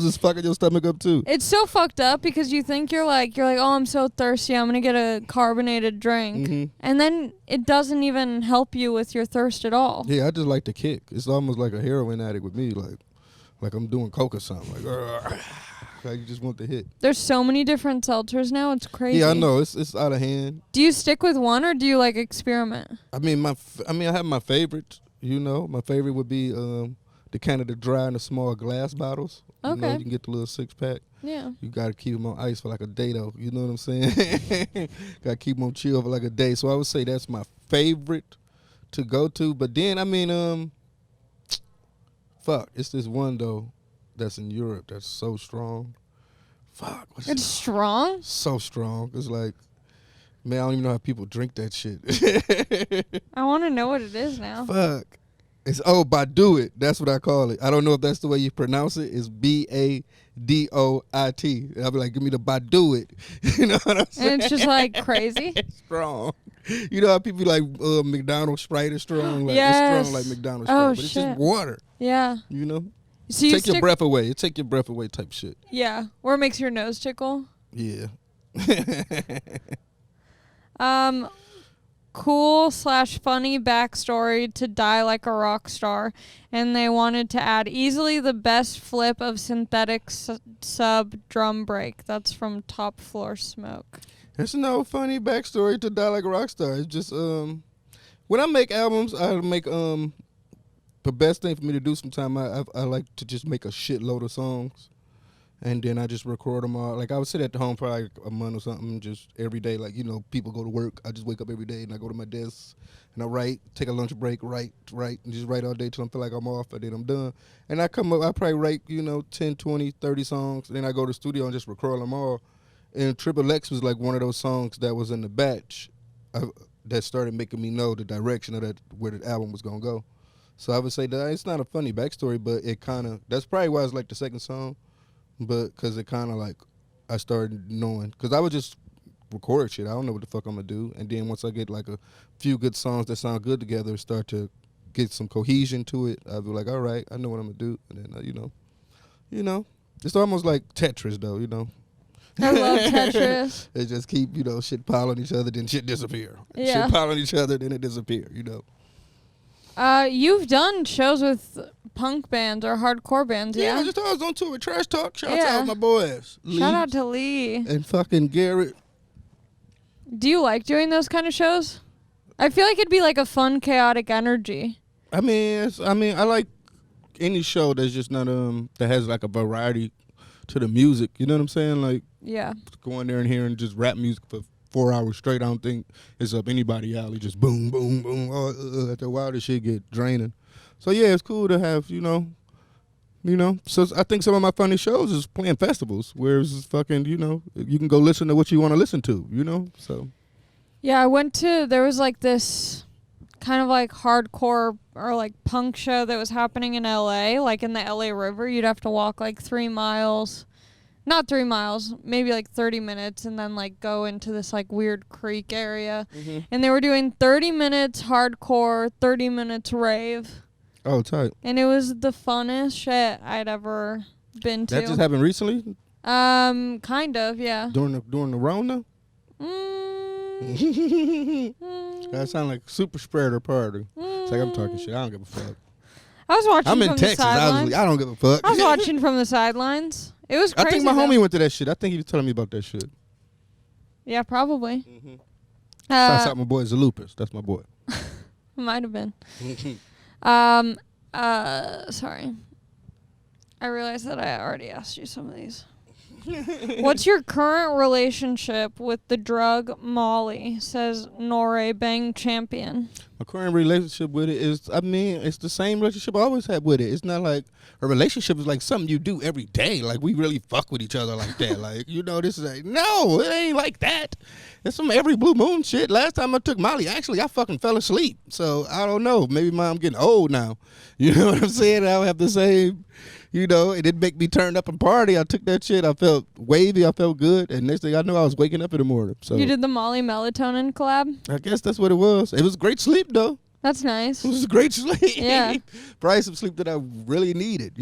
is fucking your stomach up, too.
It's so fucked up because you think you're like, oh, I'm so thirsty. I'm going to get a carbonated drink.
Mm-hmm.
And then it doesn't even help you with your thirst at all.
Yeah, I just like the kick. It's almost like a heroin addict with me. Like I'm doing coke or something. Like you just want the hit. There's
so many different seltzers now. It's crazy.
Yeah, I know. It's out of hand.
Do you stick with one or do you like experiment?
I mean, I have my favorites. My favorite would be the Canada Dry in the small glass bottles.
Okay.
You can get the little 6-pack.
Yeah.
You got to keep them on ice for like a day, though. You know what I'm saying? Got to keep them on chill for like a day. So I would say that's my favorite to go to. But then, I mean, it's this one, though, that's in Europe that's so strong. Fuck.
It's strong?
So strong. It's like, man, I don't even know how people drink that shit.
I want to know what it is now.
Fuck. It's Badoo It. That's what I call it. I don't know if that's the way you pronounce it. It's Badoit. I'll be like, give me the Badoo It. You know what I'm saying?
And it's just like crazy.
It's strong. You know how people like McDonald's Sprite is strong? Like,
yes.
It's strong like McDonald's Sprite. But it's just water.
Yeah.
You know?
So you
take your breath away. It take your breath away type shit.
Yeah. Or it makes your nose tickle.
Yeah.
cool/funny backstory to die like a rock star, and they wanted to add easily the best flip of synthetic sub drum break. That's from Top Floor Smoke.
There's no funny backstory to die like a rock star. It's just when I make albums, I make the best thing for me to do sometimes. I like to just make a shitload of songs. And then I just record them all. Like, I would sit at home probably like a month or something, just every day. Like, people go to work. I just wake up every day and I go to my desk and I write, take a lunch break, write, and just write all day till I feel like I'm off, and then I'm done. And I come up, I probably write, 10, 20, 30 songs. And then I go to the studio and just record them all. And Triple X was like one of those songs that was in the batch that started making me know the direction of where the album was going to go. So I would say that it's not a funny backstory, but it kind of, that's probably why it's like the second song. But because it kind of like I started knowing, because I would just record shit. I don't know what the fuck I'm going to do. And then once I get like a few good songs that sound good together, start to get some cohesion to it, I'll be like, all right, I know what I'm going to do. And then, it's almost like Tetris though,
I love Tetris.
They just keep, shit piling each other, then shit disappear.
Yeah.
Shit piling each other, then it disappear,
You've done shows with punk bands or hardcore bands, yeah?
I was on tour with Trash Talk. Shout out to my boys.
Shout out to Lee.
And fucking Garrett.
Do you like doing those kind of shows? I feel like it'd be like a fun, chaotic energy.
I mean, I like any show that's just not that has like a variety to the music. You know what I'm saying? Like,
yeah,
going there and hearing just rap music for 4 hours straight, I don't think it's up anybody's alley. Just boom, boom, boom. After a while, this shit get draining. So yeah, it's cool to have, So I think some of my funny shows is playing festivals, where it's fucking, you can go listen to what you want to listen to, So
yeah, there was like this kind of like hardcore or like punk show that was happening in LA, like in the LA River. You'd have to walk like 3 miles. Not 3 miles, maybe like 30 minutes, and then like go into this like weird creek area. Mm-hmm. And they were doing 30 minutes hardcore, 30 minutes rave.
Oh, tight.
And it was the funnest shit I'd ever been to.
That just happened recently?
Kind of, yeah.
During the Rona? That sound like super spreader party. It's like I'm talking shit. I don't give a fuck.
I was watching
I'm
from
in Texas.
the sidelines.
I don't give a fuck.
I was watching from the sidelines. It was crazy.
I think my homie went to that shit. I think he was telling me about that shit.
Yeah, probably.
Mm-hmm. Shouts out my boy Zalupus. That's my boy.
Might have been. Sorry. I realized that I already asked you some of these. What's your current relationship with the drug Molly, says Nore Bang Champion.
My current relationship with it is, it's the same relationship I always had with it. It's not like a relationship is like something you do every day. Like, we really fuck with each other like that. Like, this is like, no, it ain't like that. It's some every blue moon shit. Last time I took Molly, actually, I fucking fell asleep. So, I don't know. Maybe I'm getting old now. You know what I'm saying? I don't have the same... it didn't make me turn up and party. I took that shit. I felt wavy. I felt good. And next thing I knew, I was waking up in the morning. So
you did the Molly Melatonin collab?
I guess that's what it was. It was great sleep, though.
That's nice.
It was great sleep.
Yeah.
Probably some sleep that I really needed,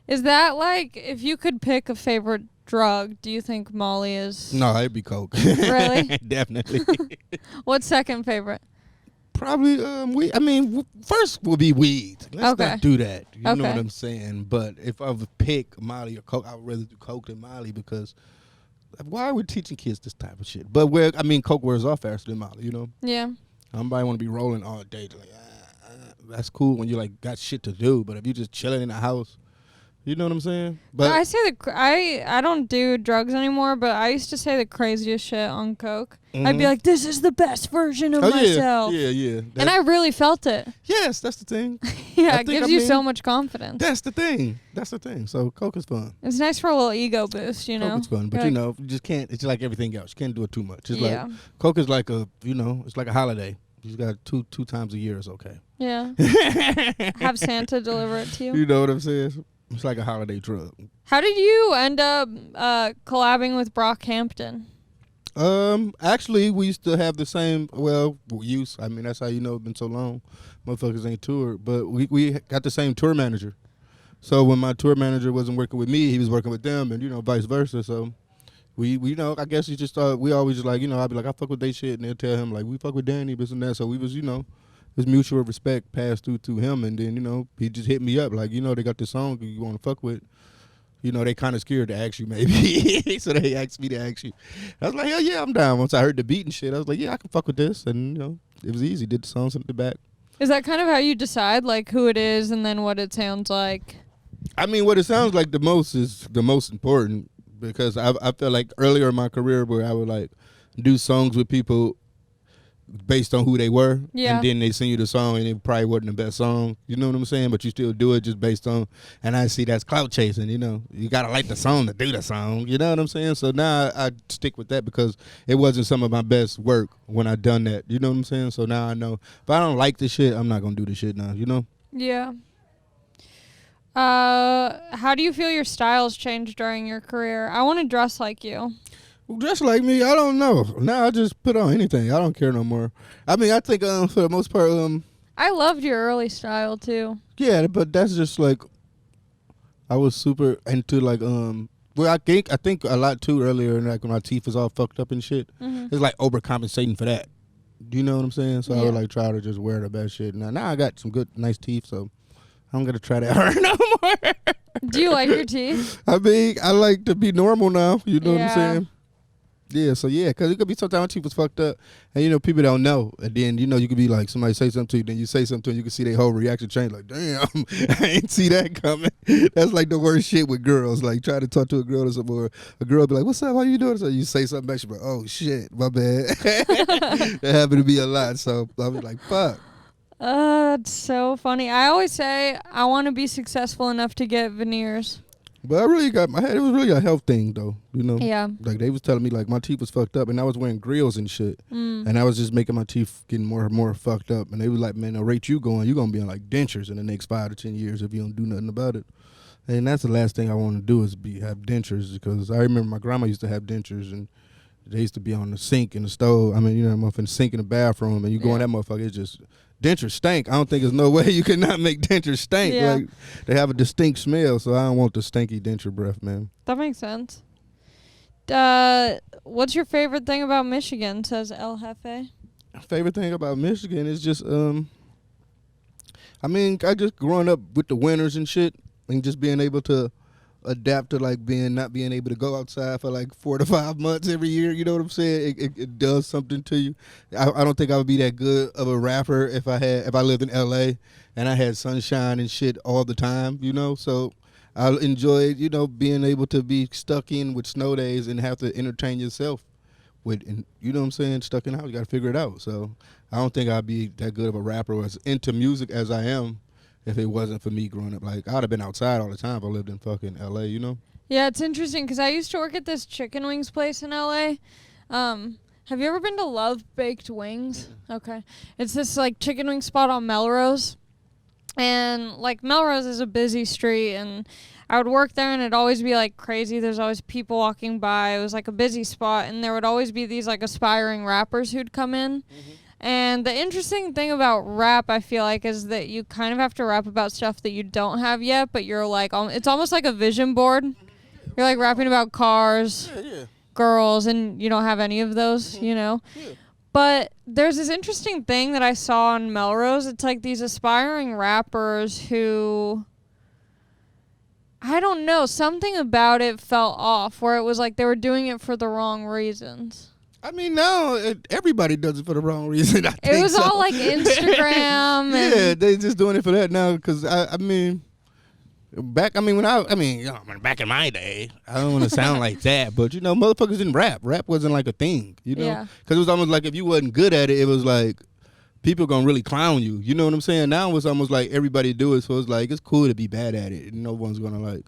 Is that like, if you could pick a favorite drug, do you think Molly is?
No, it'd be Coke.
Really?
Definitely.
What's second favorite?
Probably weed. First would be weed. Let's not do that. You know what I'm saying? But if I would pick Molly or Coke, I would rather do Coke than Molly, because why are we teaching kids this type of shit? But Coke wears off faster than Molly,
Yeah.
Somebody want to be rolling all day. Like, that's cool when you like got shit to do. But if you just chilling in the house, you know what I'm saying? But
I say I don't do drugs anymore, but I used to say the craziest shit on Coke. Mm-hmm. I'd be like, this is the best version of myself.
Yeah.
And I really felt it.
Yes, that's the thing.
Yeah, it gives you so much confidence.
That's the thing. So Coke is fun.
It's nice for a little ego boost,
Coke is fun, but you just can't. It's like everything else. You can't do it too much. It's like Coke is like it's like a holiday. You got two times a year is okay.
Yeah. Have Santa deliver it to you.
You know what I'm saying? It's like a holiday drug.
How did you end up collabing with Brockhampton?
Actually, we used to have the same, that's how it's been so long. Motherfuckers ain't toured. But we got the same tour manager. So when my tour manager wasn't working with me, he was working with them, and, vice versa. So we I guess he just thought we always just like, I'd be like, I fuck with they shit, and they'll tell him like, we fuck with Danny, this and that. So we was, this mutual respect passed through to him, and then, he just hit me up like, they got this song you want to fuck with. They kind of scared to ask you maybe, so they asked me to ask you. I was like, hell yeah, I'm down. Once I heard the beat and shit, I was like, yeah, I can fuck with this, and it was easy. Did the song, sent it back.
Is that kind of how you decide like who it is and then what it sounds like?
I mean, what it sounds like the most is the most important, because I felt like earlier in my career where I would like do songs with people based on who they were, and then they send you the song and it probably wasn't the best song, you know what I'm saying, but you still do it just based on, and I see that's clout chasing, you gotta like the song to do the song, you know what I'm saying. So now I stick with that because it wasn't some of my best work when I done that, you know what I'm saying. So now I know if I don't like the shit, I'm not gonna do the shit now,
Yeah. How do you feel your style's changed during your career? I want to dress like you.
Dress like me, I don't know. Now I just put on anything. I don't care no more. I mean, I think for the most part,
I loved your early style too.
Yeah, but that's just like I was super into like well, I think a lot too earlier, like when my teeth was all fucked up and shit. Mm-hmm. It's like overcompensating for that. Do you know what I'm saying? So I would like try to just wear the best shit. Now I got some good, nice teeth, so I'm gonna try that hard no more.
Do you like your teeth?
I mean, I like to be normal now. You know what I'm saying? Yeah, so because it could be sometimes my teeth was fucked up, and people don't know, and then you could be like somebody say something to you, then you say something to them, you can see their whole reaction change. Like, damn, I ain't see that coming. That's like the worst shit with girls. Like, try to talk to a girl or something, or a girl be like, "What's up? How you doing?" So you say something back, she be like, "Oh shit, my bad." That happened to be a lot, so I was like, "Fuck."
That's so funny. I always say I want to be successful enough to get veneers.
But I really got my head. It was really a health thing, though.
Yeah.
Like they was telling me, like my teeth was fucked up, and I was wearing grills and shit, and I was just making my teeth getting more and more fucked up. And they was like, "Man, the rate you going, you're gonna be on like dentures in the next 5 to 10 years if you don't do nothing about it." And that's the last thing I want to do is have dentures, because I remember my grandma used to have dentures, and they used to be on the sink in the stove. I mean, motherfucking sink in the bathroom, and you go in that motherfucker, it's just. Dentures stink. I don't think there's no way you cannot make dentures stink. Yeah. Like they have a distinct smell, so I don't want the stinky denture breath, man.
That makes sense. What's your favorite thing about Michigan? Says El Jefe.
Favorite thing about Michigan is just I just growing up with the winters and shit, and just being able to adapt to like not being able to go outside for like 4 to 5 months every year. You know what I'm saying? It does something to you. I don't think I would be that good of a rapper if I lived in LA and I had sunshine and shit all the time. So I enjoyed being able to be stuck in with snow days and have to entertain yourself with, and you know what I'm saying, stuck in the house. You got to figure it out. So I don't think I'd be that good of a rapper or as into music as I am if it wasn't for me growing up. Like, I'd have been outside all the time if I lived in fucking L.A.,
Yeah, it's interesting because I used to work at this chicken wings place in L.A. Have you ever been to Love Baked Wings? Okay. It's this, like, chicken wing spot on Melrose. And, like, Melrose is a busy street, and I would work there, and it'd always be, like, crazy. There's always people walking by. It was, like, a busy spot, and there would always be these, like, aspiring rappers who'd come in. Mm-hmm. And the interesting thing about rap, I feel like, is that you kind of have to rap about stuff that you don't have yet, but you're like, it's almost like a vision board. You're like rapping about cars, girls, and you don't have any of those, Yeah. But there's this interesting thing that I saw on Melrose. It's like these aspiring rappers who, I don't know, something about it fell off, where it was like they were doing it for the wrong reasons.
I mean, now everybody does it for the wrong reason.
It was all like Instagram.
Yeah, they just doing it for that now. Because back in my day, I don't want to sound like that, but motherfuckers didn't rap. Rap wasn't like a thing, Because it was almost like if you wasn't good at it, it was like people gonna really clown you. You know what I'm saying? Now it's almost like everybody do it, so it's like it's cool to be bad at it, and no one's gonna like.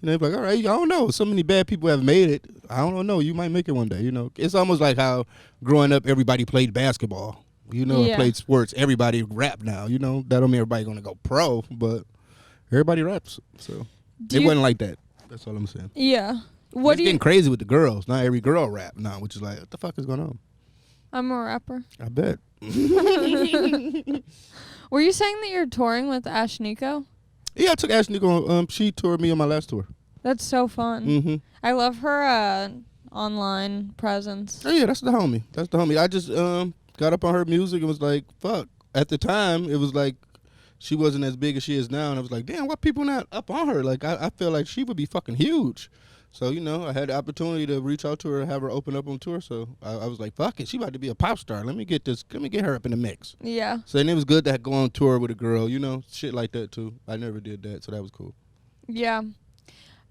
Like, all right, I don't know. So many bad people have made it. I don't know. You might make it one day, It's almost like how growing up everybody played basketball, and played sports. Everybody rap now, That don't mean everybody going to go pro, but everybody raps. So it wasn't like that. That's all I'm saying.
Yeah.
It's getting crazy with the girls. Not every girl rap now, which is like, what the fuck is going on?
I'm a rapper.
I bet.
Were you saying that you're touring with Ash Nico?
Yeah, I took Ash Nico. She toured me on my last tour.
That's so fun.
Mm-hmm.
I love her online presence.
Oh yeah, that's the homie. I just got up on her music and was like, fuck. At the time, it was like she wasn't as big as she is now, and I was like, damn, why people not up on her? Like I feel like she would be fucking huge. So, I had the opportunity to reach out to her and have her open up on tour. So I was like, fuck it, she about to be a pop star. Let me get her up in the mix.
Yeah.
So and it was good to go on tour with a girl, shit like that too. I never did that, so that was cool.
Yeah.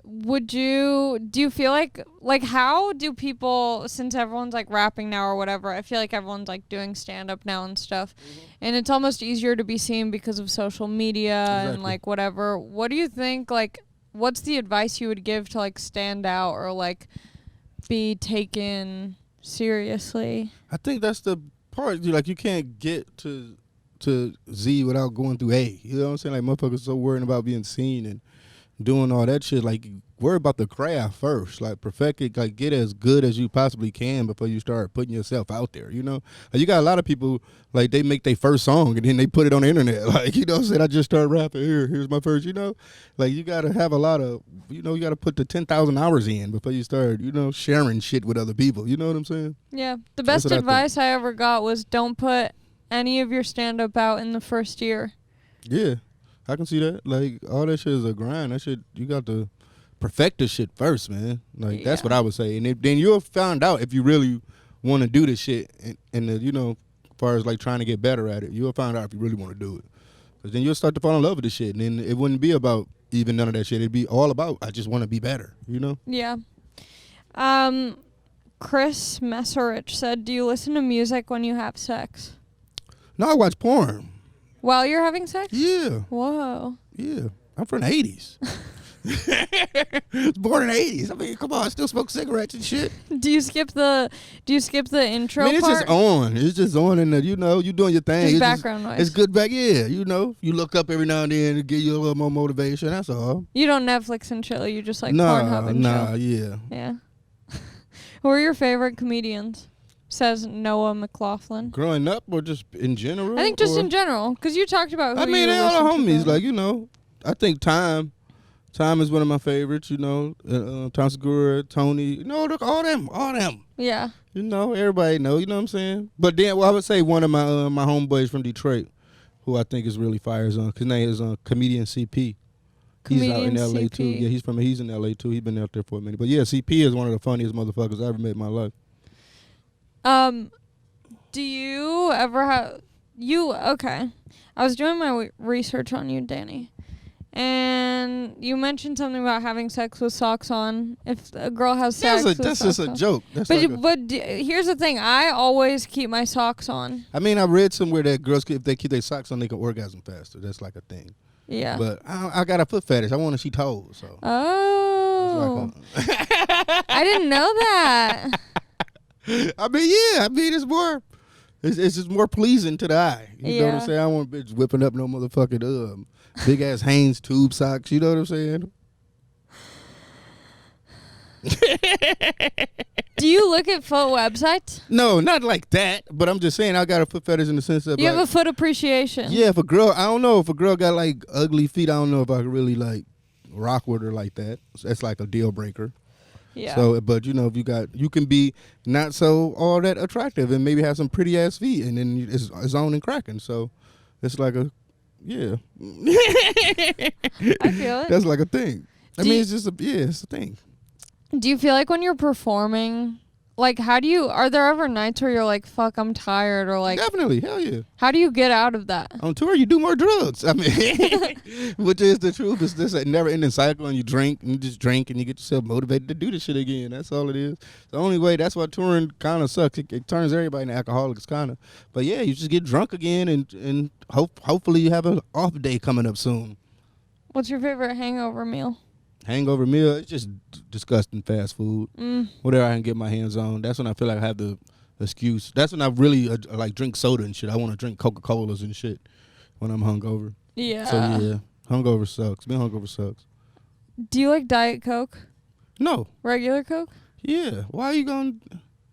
Do you feel like how do people, since everyone's like rapping now or whatever, I feel like everyone's like doing stand up now and stuff, and it's almost easier to be seen because of social media and like whatever. What do you think, like, what's the advice you would give to like stand out or like be taken seriously?
I think that's the part. You can't get to Z without going through A. You know what I'm saying? Like motherfuckers so worried about being seen and doing all that shit. Like worry about the craft first. Like perfect it. Like get as good as you possibly can before you start putting yourself out there. Like, you got a lot of people like they make their first song and then they put it on the internet. Like said I just started rapping. Here's my first. Like you gotta have a lot of you gotta put the 10,000 hours in before you start sharing shit with other people. You know what I'm saying?
Yeah. The best advice I ever got was don't put any of your stand up out in the first year.
Yeah. I can see that. Like, all that shit is a grind. That shit, you got to perfect this shit first, man. Like, that's what I would say. And then you'll find out if you really want to do this shit and as far as, like, trying to get better at it, you'll find out if you really want to do it. Because then you'll start to fall in love with this shit. And then it wouldn't be about even none of that shit. It'd be all about, I just want to be better,
Yeah. Chris Messerich said, do you listen to music when you have sex?
No, I watch porn.
While you're having sex?
Yeah.
Whoa.
Yeah. I'm from the 80s. I was born in the 80s. I mean, come on, I still smoke cigarettes and shit.
Do you skip the intro part?
It's just on. It's just on and you doing your thing.
Just background noise.
It's good back, yeah. You look up every now and then to give you a little more motivation. That's all.
You don't Netflix and chill. You just like Pornhub and chill.
Yeah.
Yeah. Who are your favorite comedians? Says Noah McLaughlin.
Growing up or just in general?
I think just in general. Because you talked about who
they all the homies. Like, I think Time is one of my favorites, Tom Segura, Tony, all them.
Yeah.
Everybody know, you know what I'm saying? But then, I would say one of my my homeboys from Detroit, who I think is really fires on, his name is comedian CP. He's out in L.A. too. Yeah, he's in L.A. too. He's been out there for a minute. But yeah, CP is one of the funniest motherfuckers I ever met in my life.
Do you ever have okay. I was doing my research on you, Danny. And you mentioned something about having sex with socks on. If a girl has sex with
that's
socks
just a joke. That's
but here's the thing. I always keep my socks on.
I mean, I read somewhere that girls, if they keep their socks on, they can orgasm faster. That's like a thing.
Yeah.
But I got a foot fetish. I want to see toes. So.
Oh. I didn't know that.
I mean, it's just more pleasing to the eye. You know what I'm saying? I don't want bitch whipping up no motherfucking big ass Hanes tube socks. You know what I'm saying?
Do you look at foot websites?
No, not like that. But I'm just saying I got a foot fetish in the sense of
you have a foot appreciation.
Yeah, if a girl, I don't know if a girl got like ugly feet. I don't know if I could really like rock with her like that. So that's like a deal breaker.
Yeah.
So, but if you can be not so all that attractive and maybe have some pretty ass feet, and then it's on and cracking. So, it's like yeah.
I feel it.
That's like a thing. It's just it's a thing.
Do you feel like when you're performing, like are there ever nights where you're like, fuck, I'm tired, or like?
Definitely, hell yeah.
How do you get out of that?
On tour, you do more drugs. I mean, which is the truth. It's this never-ending cycle, and you drink, and you just drink, and you get yourself motivated to do this shit again. That's all it is. The only way, that's why touring kind of sucks. It turns everybody into alcoholics, kind of. But yeah, you just get drunk again, and hopefully you have an off day coming up soon.
What's your favorite hangover meal?
Hangover meal, it's just disgusting fast food. Whatever I can get my hands on. That's when I feel like I have the excuse. That's when I really like drink soda and shit. I want to drink Coca-Colas and shit when I'm hungover.
Yeah.
So yeah, hungover sucks. Being hungover sucks.
Do you like Diet Coke?
No.
Regular Coke?
Yeah. Why are you going?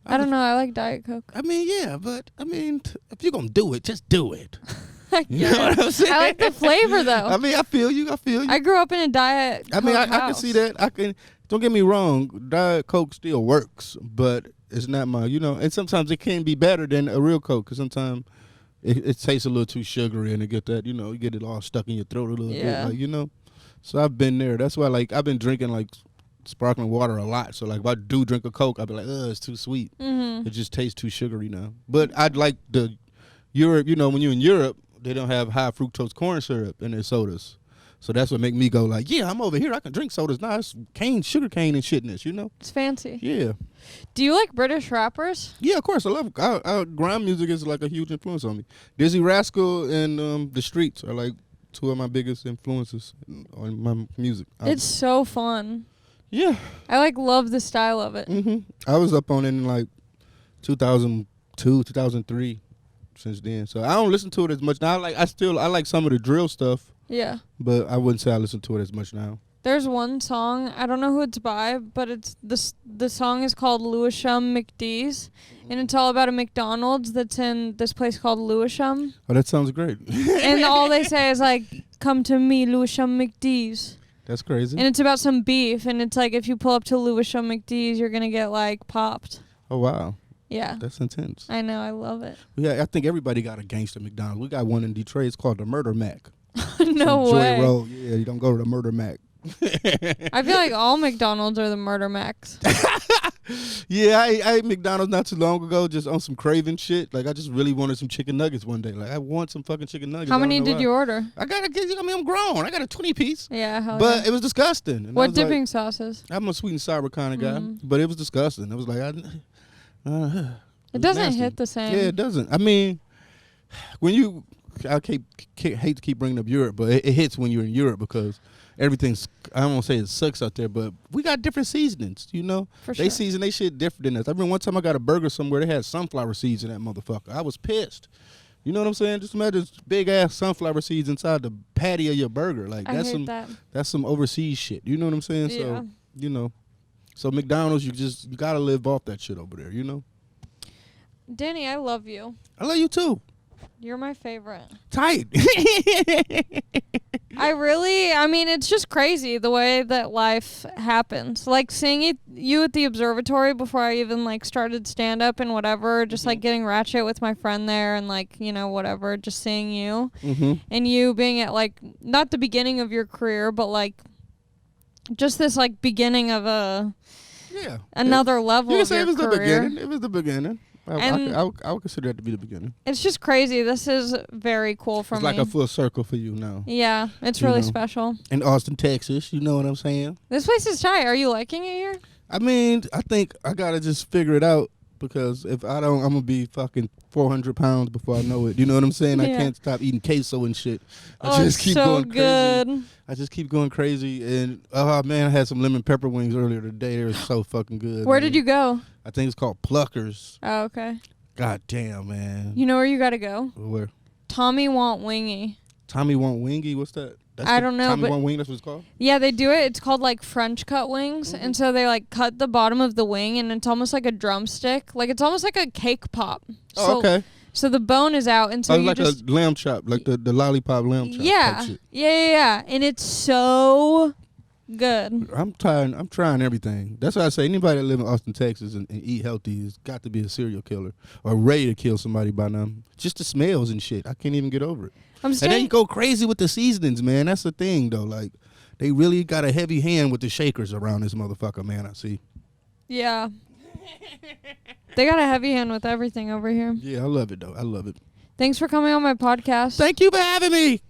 I don't know. I like Diet Coke.
I mean, yeah, but I mean, if you're gonna do it, just do it.
You know what I'm saying? I like the flavor though.
I mean, I feel you.
I grew up in a Diet Coke
I mean, I can
house.
see that. don't get me wrong, Diet Coke still works, but it's not my, and sometimes it can be better than a real Coke because sometimes it tastes a little too sugary and it get that, you get it all stuck in your throat a little bit, like, So I've been there. That's why, like, I've been drinking, like, sparkling water a lot. So, like, if I do drink a Coke, I'll be like, it's too sweet. It just tastes too sugary now. But I'd like the Europe, when you're in Europe, they don't have high fructose corn syrup in their sodas. So that's what make me go like, yeah, I'm over here. I can drink sodas. Nah, it's sugar cane and shit in this,
It's fancy.
Yeah.
Do you like British rappers?
Yeah, of course. I love grime music is like a huge influence on me. Dizzy Rascal and The Streets are like two of my biggest influences on my music.
It's so fun.
Yeah.
I love the style of it.
I was up on it in like 2002, 2003 since then. So I don't listen to it as much now. I like some of the drill stuff.
Yeah.
But I wouldn't say I listen to it as much now.
There's one song, I don't know who it's by, but it's the song is called Lewisham McDee's, and it's all about a McDonald's that's in this place called Lewisham.
Oh, that sounds great.
And all they say is like, come to me, Lewisham McDee's.
That's crazy.
And it's about some beef, and it's like if you pull up to Lewisham McDee's, you're going to get like popped.
Oh, wow.
Yeah.
That's intense.
I know, I love it.
Yeah, I think everybody got a gangster McDonald's. We got one in Detroit. It's called the Murder Mac.
No way.
Joy Road. Yeah, you don't go to the Murder Mac.
I feel like all McDonald's are the Murder Macs.
Yeah, I ate McDonald's not too long ago just on some craving shit. Like, I just really wanted some chicken nuggets one day. Like, I want some fucking chicken nuggets.
How many did you order?
I'm grown. I got a 20-piece.
Yeah, hell
but
yeah.
it was disgusting. And
what dipping sauces?
I'm a sweet and sour kind of guy, but it was disgusting. It was like,
it doesn't nasty. Hit the same.
Yeah, it doesn't. I mean, I hate to keep bringing up Europe, but it hits when you're in Europe because everything's, I don't want to say it sucks out there, but we got different seasonings,
For sure.
They season they shit different than us. I remember one time I got a burger somewhere, they had sunflower seeds in that motherfucker. I was pissed. You know what I'm saying? Just imagine big ass sunflower seeds inside the patty of your burger. Like, that's some overseas shit. You know what I'm saying?
Yeah.
So, so McDonald's, you gotta live off that shit over there,
Danny, I love you.
I love you too.
You're my favorite.
Tight.
I mean, it's just crazy the way that life happens. Like seeing you at the observatory before I even started stand up and whatever, just getting ratchet with my friend there and whatever, just seeing you and you being at not the beginning of your career, but just this beginning of another level of your career.
It was the beginning. I would consider that to be the beginning.
It's just crazy. This is very cool for me.
It's like a full circle for you now.
Yeah, it's really special.
In Austin, Texas, you know what I'm saying?
This place is tight. Are you liking it here?
I mean, I think I got to just figure it out because if I don't, I'm going to be fucking 400 pounds before I know it. You know what I'm saying? Yeah. I can't stop eating queso and shit. I just keep going crazy. I just keep going crazy. And, oh, man, I had some lemon pepper wings earlier today. They were so fucking good.
Where did you go?
I think it's called Pluckers.
Oh, okay.
God damn, man.
You know where you got to go?
Where?
Tommy Want Wingy.
Tommy Want Wingy? What's that?
I don't know.
Tommy Want Wing, that's what it's called?
Yeah, they do it. It's called French cut wings. And so they cut the bottom of the wing and it's almost like a drumstick. It's almost like a cake pop.
Oh, okay.
So the bone is out, and so you
a lamb chop, like the lollipop lamb chop.
Yeah. And it's so good.
I'm trying everything. That's why I say anybody that live in Austin, Texas and eat healthy has got to be a serial killer or ready to kill somebody by now. Just the smells and shit. I can't even get over it. And then you go crazy with the seasonings, man. That's the thing, though. They really got a heavy hand with the shakers around this motherfucker, man, I see.
Yeah. They got a heavy hand with everything over here.
Yeah, I love it, though. I love it.
Thanks for coming on my podcast.
Thank you for having me.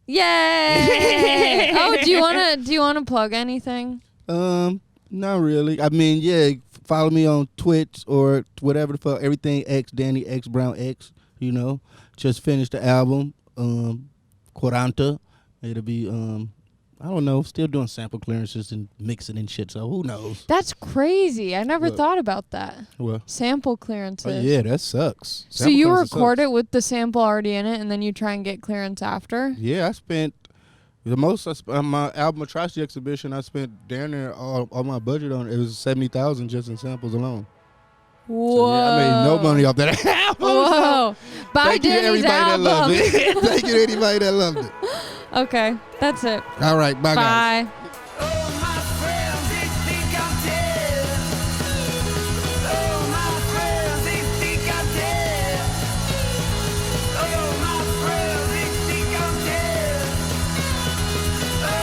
Yay! Oh, do you wanna plug anything?
Not really. I mean, yeah, follow me on Twitch or whatever the fuck. Everything X Danny X Brown X. Just finished the album. Quaranta. It'll be I don't know, still doing sample clearances and mixing and shit, so who knows?
That's crazy. I never thought about that.
What?
Sample clearances.
Oh, yeah, that sucks.
So you record it with the sample already in it, and then you try and get clearance after?
Yeah, I spent the most on my album Atrocity exhibition. I spent down there all my budget on it. It was $70,000 just in samples alone.
Whoa!
So, yeah, I made no money off that album.
Whoa! Buy Danny's album.
That loved it. Thank you to anybody that loved it.
Okay, that's it.
All right, bye guys.
Bye.